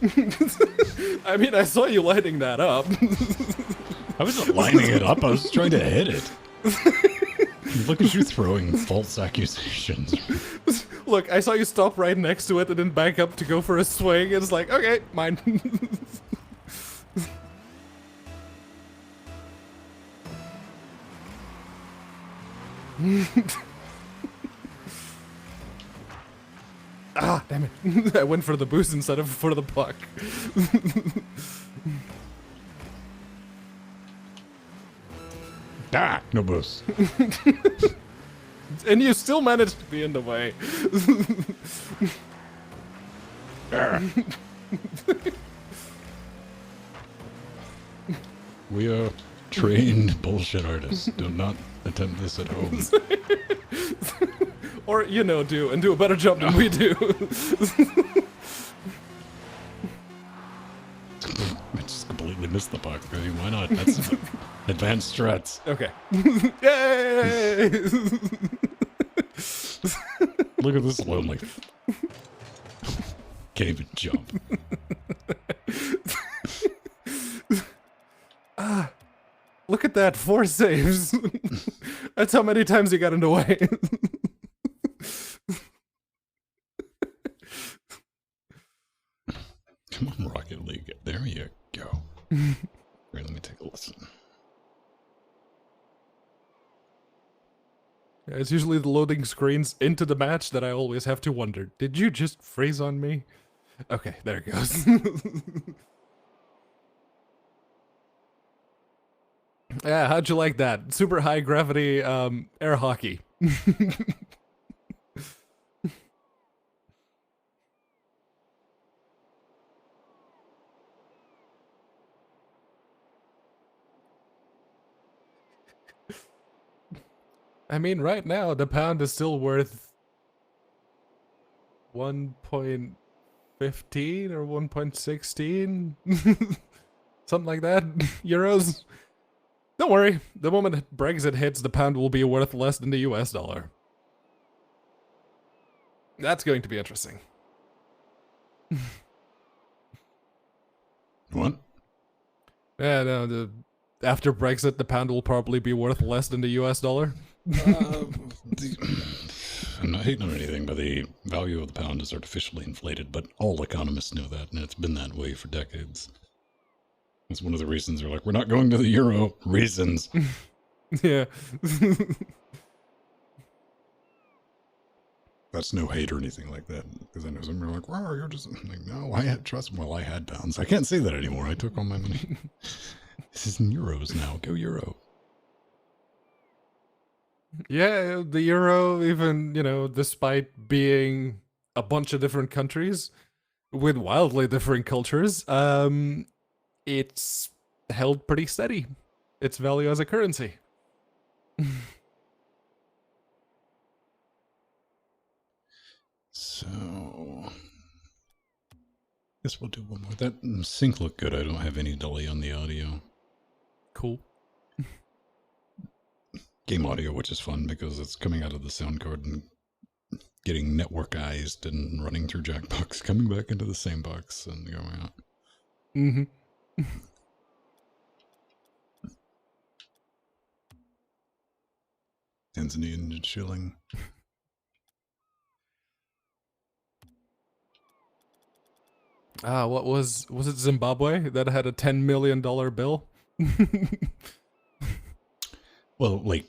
I mean, I saw you lighting that up.
I wasn't lining it up. I was trying to hit it. Look at you throwing false accusations.
Look, I saw you stop right next to it and then back up to go for a swing. It's like, okay, mine. Ah, damn it. I went for the boost instead of for the puck.
Ah, no boost.
And you still managed to be in the way.
We are trained bullshit artists. Do not attempt this at home.
Or, you know, do a better job than we do.
I just completely missed the puck. I mean, why not? That's advanced strats.
Okay. Yay!
Look at this lonely. Can't even jump.
Look at that, 4 saves. That's how many times you got in the way.
Come on, Rocket League. There you go. Right, let me take a listen.
Yeah, it's usually the loading screens into the match that I always have to wonder, did you just freeze on me? Okay, there it goes. Yeah, how'd you like that? Super high gravity air hockey. I mean, right now, the pound is still worth 1.15 or 1.16? Something like that. Euros. Don't worry. The moment Brexit hits, the pound will be worth less than the US dollar. That's going to be interesting.
What?
Yeah, no, after Brexit, the pound will probably be worth less than the US dollar.
I'm not hating on anything, but the value of the pound is artificially inflated, but all economists know that, and it's been that way for decades. That's one of the reasons they're like, we're not going to the euro. Reasons.
Yeah.
That's no hate or anything like that, because I know some are like, wow, you're just I'm like, no, I had trust. Well, I had pounds. I can't say that anymore. I took all my money. This is in euros now. Go euro.
Yeah, the euro, even, you know, despite being a bunch of different countries with wildly different cultures, it's held pretty steady. Its value as a currency.
So, guess we'll do one more. That sync looked good. I don't have any delay on the audio.
Cool.
Game audio, which is fun because it's coming out of the sound card and getting networkized and running through Jackbox, coming back into the same box and going out.
Mm-hmm.
Tanzanian shilling.
What was it Zimbabwe that had a $10 million bill?
Well, like,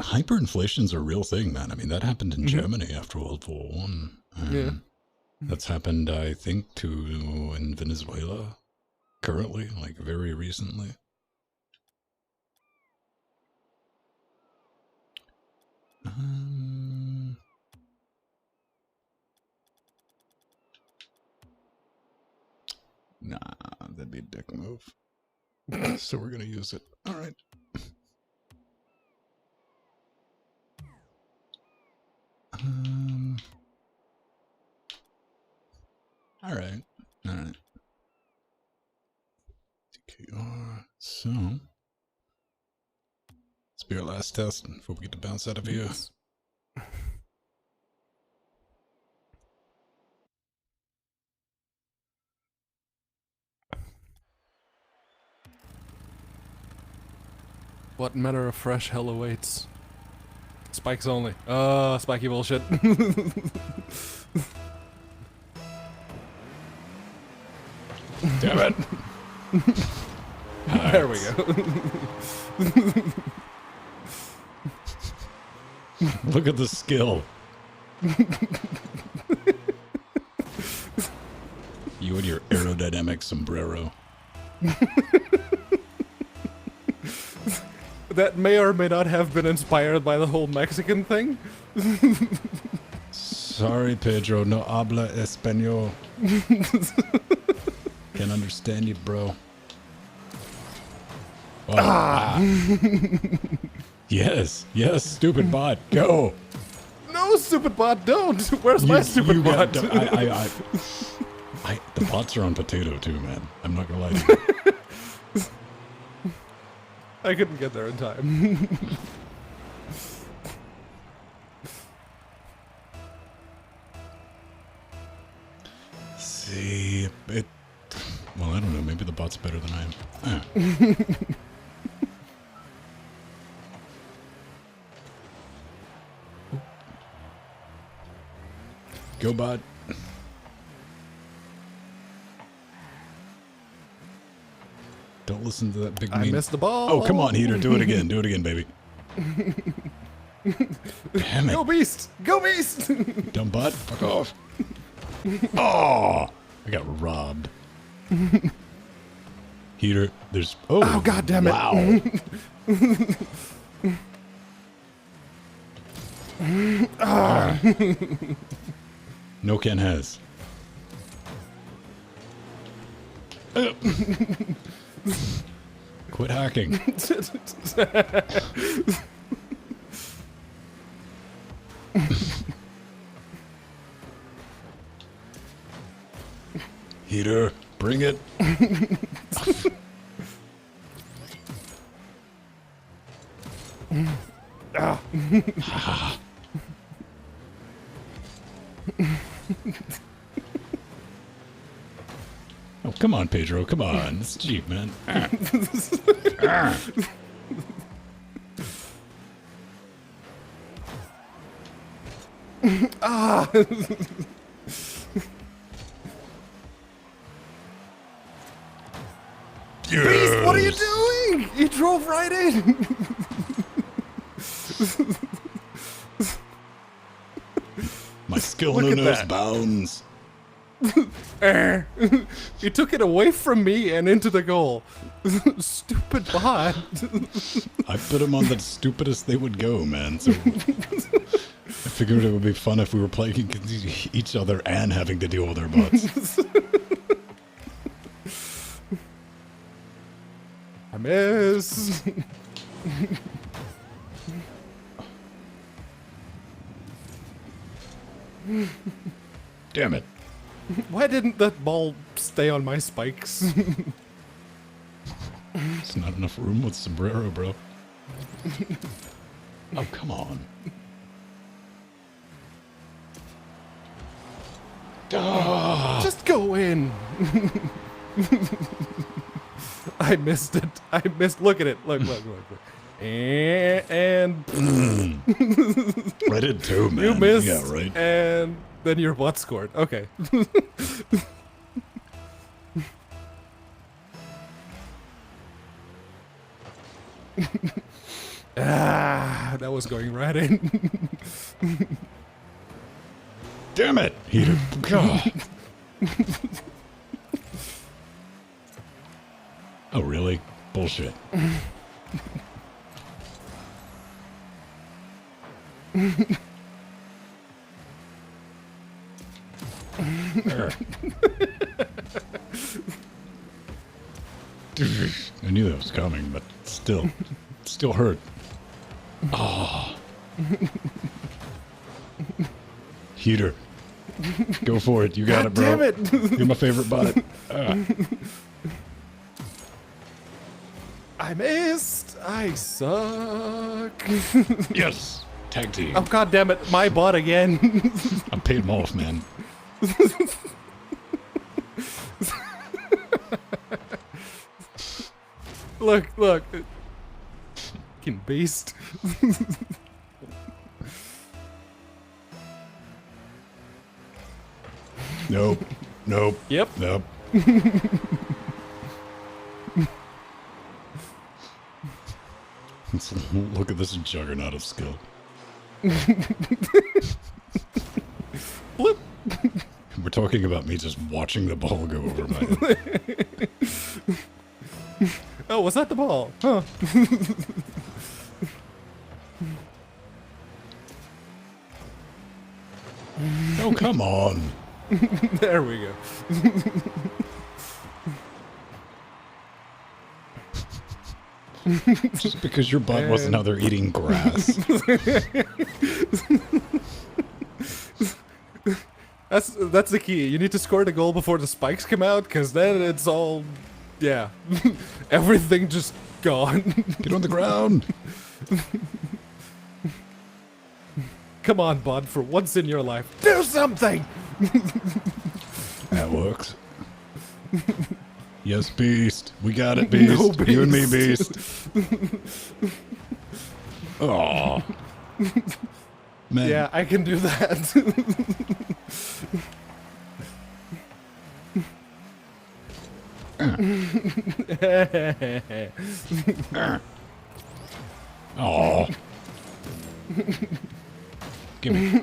hyperinflation's a real thing, man. I mean, that happened in Germany after World War One.
Yeah.
That's happened, I think, in Venezuela currently, like very recently. Nah, that'd be a dick move. So we're gonna use it. All right. All right. All right. DKR. So, let's be our last test before we get to bounce out of here.
What manner of fresh hell awaits? Spikes only. Spiky bullshit.
Damn it!
There we go.
Look at the skill. You and your aerodynamic sombrero.
That may or may not have been inspired by the whole Mexican thing.
Sorry, Pedro. No habla español. Can't understand you, bro. Oh, yes, yes, stupid bot, go.
No, stupid bot, don't. Where's my stupid bot?
The bots are on potato too, man. I'm not gonna lie to you.
I couldn't get there in time.
See, it. Well, I don't know. Maybe the bot's better than I am. Go, bot. Don't listen to that big
I
mean.
missed the ball.
Oh, come on, Heater. Do it again. Do it again, baby. Damn it.
Go Beast! Go Beast!
Dumb butt. Fuck off. Oh, I got robbed. Heater, there's... Oh,
God damn it.
Wow. No Ken has. Quit hacking. Heater, bring it. Oh, come on, Pedro. Come on. It's cheap, man.
Beast, what are you doing? You drove right in.
My skill
Look at
knows
that.
bounds.
You took it away from me and into the goal. Stupid bot.
I put him on the stupidest they would go, man. So I figured it would be fun if we were playing against each other and having to deal with our bots.
I miss.
Damn it.
Why didn't that ball stay on my spikes?
It's not enough room with sombrero, bro. Oh, come on. Ah.
Just go in. I missed it. I missed. Look at it. Look. And
I did too, man.
you missed.
Yeah, right.
And then your bot scored. Okay. That was going right in.
Damn it, Heater. God. Oh, really? Bullshit. I knew that was coming, but still hurt. Oh. Heater. Go for it. You got it, bro.
Damn it.
You're my favorite bot.
I missed. I suck.
Yes. Tag team.
Oh, god damn it. My bot again.
I paid him off, man.
Look. Fucking beast.
Nope. Nope.
Yep.
Nope. Look at this juggernaut of skill.
Flip.
We're talking about me just watching the ball go over my head.
Oh, was that the ball? Huh.
Oh, come on.
There we go.
Just because your butt wasn't out there eating grass.
That's the key. You need to score the goal before the spikes come out, because then it's all, yeah, everything just gone.
Get on the ground.
Come on, bud, for once in your life, do something!
That works. Yes, Beast. We got it, Beast.
No, Beast.
You and me, Beast. Oh. Man.
Yeah, I can do that.
Oh. Give me.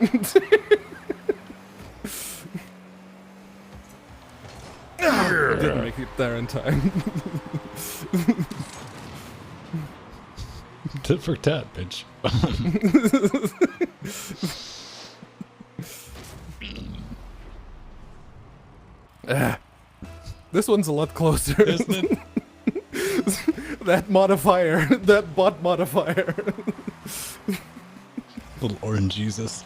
I didn't make it there in time.
Tit for tat, bitch.
This one's a lot closer.
Isn't it?
That modifier, that bot modifier.
Little orange Jesus.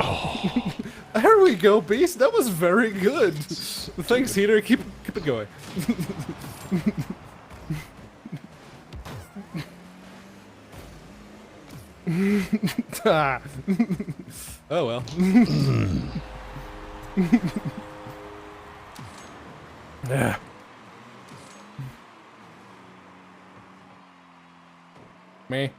Oh.
There we go, Beast. That was very good. Thanks, Heater. Keep it going. Ah. Oh well. Yeah. Me.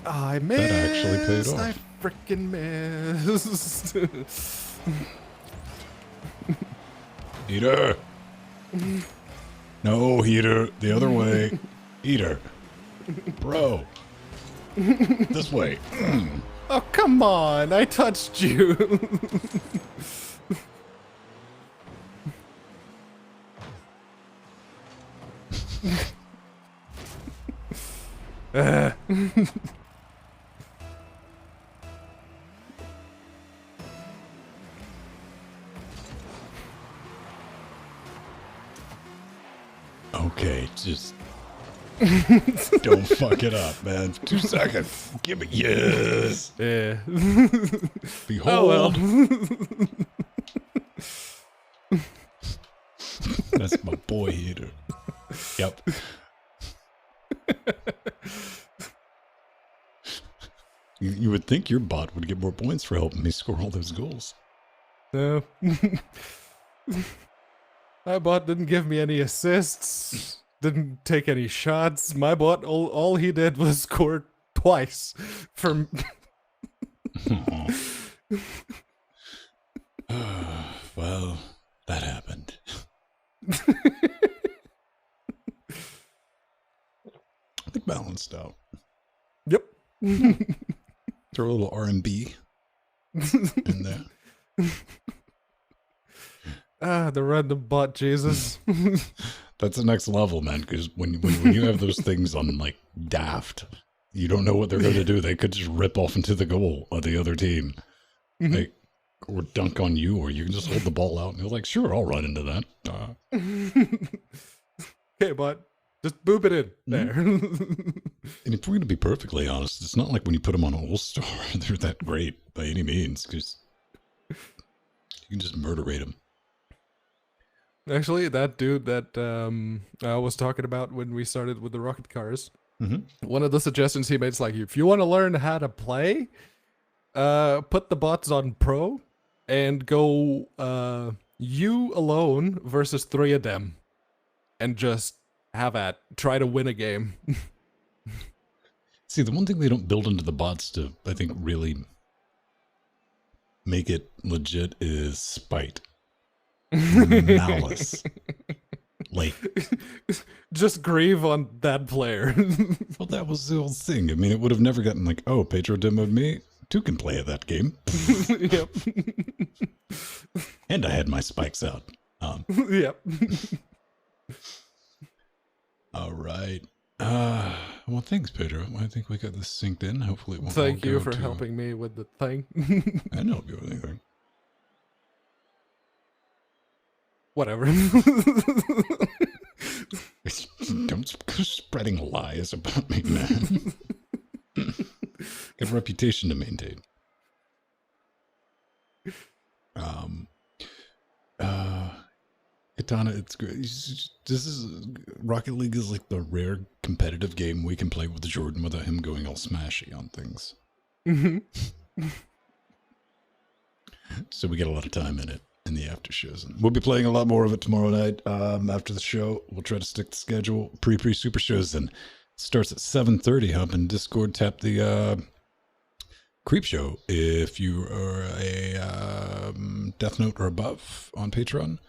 I missed.
That actually paid off.
I freaking missed.
Heater. No, Heater. The other way. Heater. Bro. This way.
Oh, come on. I touched you.
Okay, just don't fuck it up, man. 2 seconds. Give me yes.
Yeah.
Behold.
Oh well.
That's my boy Heater. Yep. You would think your bot would get more points for helping me score all those goals.
No. My bot didn't give me any assists. Didn't take any shots. My bot, all he did was score twice from.
Well, that happened. It balanced out.
Yep.
Throw a little R&B in there.
Ah, the random bot, Jesus.
That's the next level, man, because when you have those things on, like, daft, you don't know what they're going to do. They could just rip off into the goal of the other team. Like, or dunk on you, or you can just hold the ball out, and you're like, sure, I'll run into that.
Okay, bot. Just boop it in there.
And if we're going to be perfectly honest, it's not like when you put them on All-Star, they're that great by any means, because you can just murderate them.
Actually, that dude that I was talking about when we started with the rocket cars, one of the suggestions he made is like, if you want to learn how to play, put the bots on pro and go you alone versus 3 of them, and just have at try to win a game.
See, the one thing they don't build into the bots to, I think, really make it legit is spite. Malice. Like,
just grieve on that player.
well, that was the whole thing. I mean, it would have never gotten like, oh, Pedro demoed me. 2 can play at that game.
Yep.
And I had my spikes out.
Yep.
All right. Well, thanks, Pedro. I think we got this synced in. Hopefully it won't
Thank
all
you
go
for
to-
helping me with the thing.
I don't help you with anything.
Whatever.
Don't spreading lies about me, man. Got a reputation to maintain. Katana, it's great. This is Rocket League is like the rare competitive game we can play with Jordan without him going all smashy on things. So we get a lot of time in it in the after shows, and we'll be playing a lot more of it tomorrow night. After the show, we'll try to stick to schedule. Pre super shows then starts at 7:30. Hop in Discord, tap the Creep Show if you are a Death Note or above on Patreon.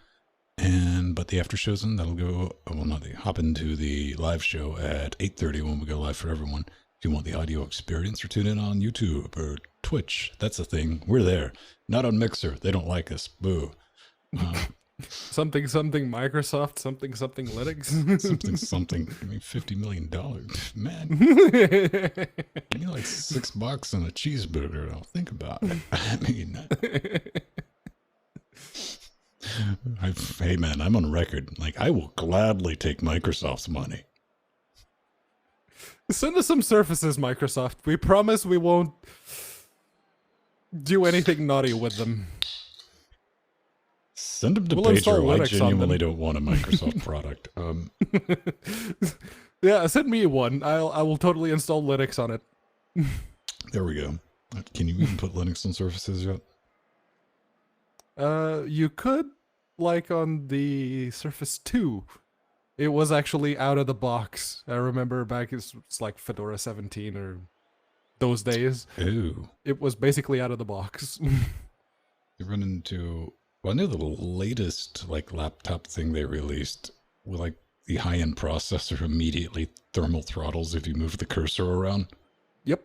But the after shows, and that'll go, well, not the, hop into the live show at 8:30 when we go live for everyone. If you want the audio experience, or tune in on YouTube or Twitch, that's a thing. We're there. Not on Mixer. They don't like us. Boo.
Something Microsoft, something Linux.
something. Give me $50 million. Man. Give me like $6 and a cheeseburger, and I'll think about it. I mean, hey man, I'm on record. Like, I will gladly take Microsoft's money.
Send us some Surfaces, Microsoft. We promise we won't do anything naughty with them.
Send them to
We'll install
Pedro. I
Linux on
genuinely
them.
don't want a Microsoft product.
Yeah, send me one. I will totally install Linux on it.
There we go. Can you even put Linux on Surfaces yet?
You could, like on the Surface 2. It was actually out of the box. I remember back, it's like Fedora 17 or those days.
Ooh.
It was basically out of the box.
You run into, well, I know the latest like laptop thing they released with like the high-end processor immediately thermal throttles if you move the cursor around.
Yep.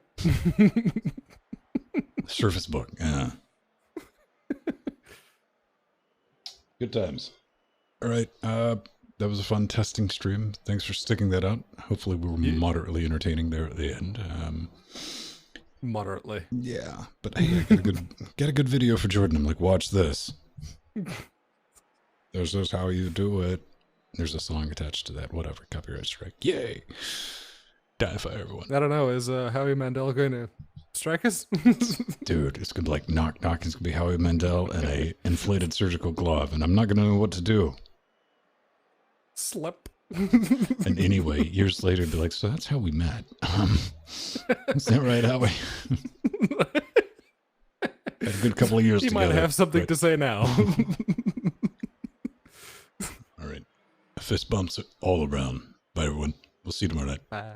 Surface Book, yeah. Good times. All right, that was a fun testing stream. Thanks for sticking that out. Hopefully we were moderately entertaining there at the end.
Moderately.
Yeah, but hey, I got a good video for Jordan. I'm like, watch this. There's how you do it. There's a song attached to that. Whatever, copyright strike. Yay! Die for everyone.
I don't know. Is Howie Mandel going to strike us?
Dude, it's gonna be like knock knock. It's gonna be Howie Mandel and a inflated surgical glove, and I'm not gonna know what to do.
Slip.
And anyway, years later, be like, so that's how we met. Is that right, Howie? Had a good couple of years
He
together.
might have something to say now.
All right. Fist bumps all around. Bye, everyone. We'll see you tomorrow night.
Bye.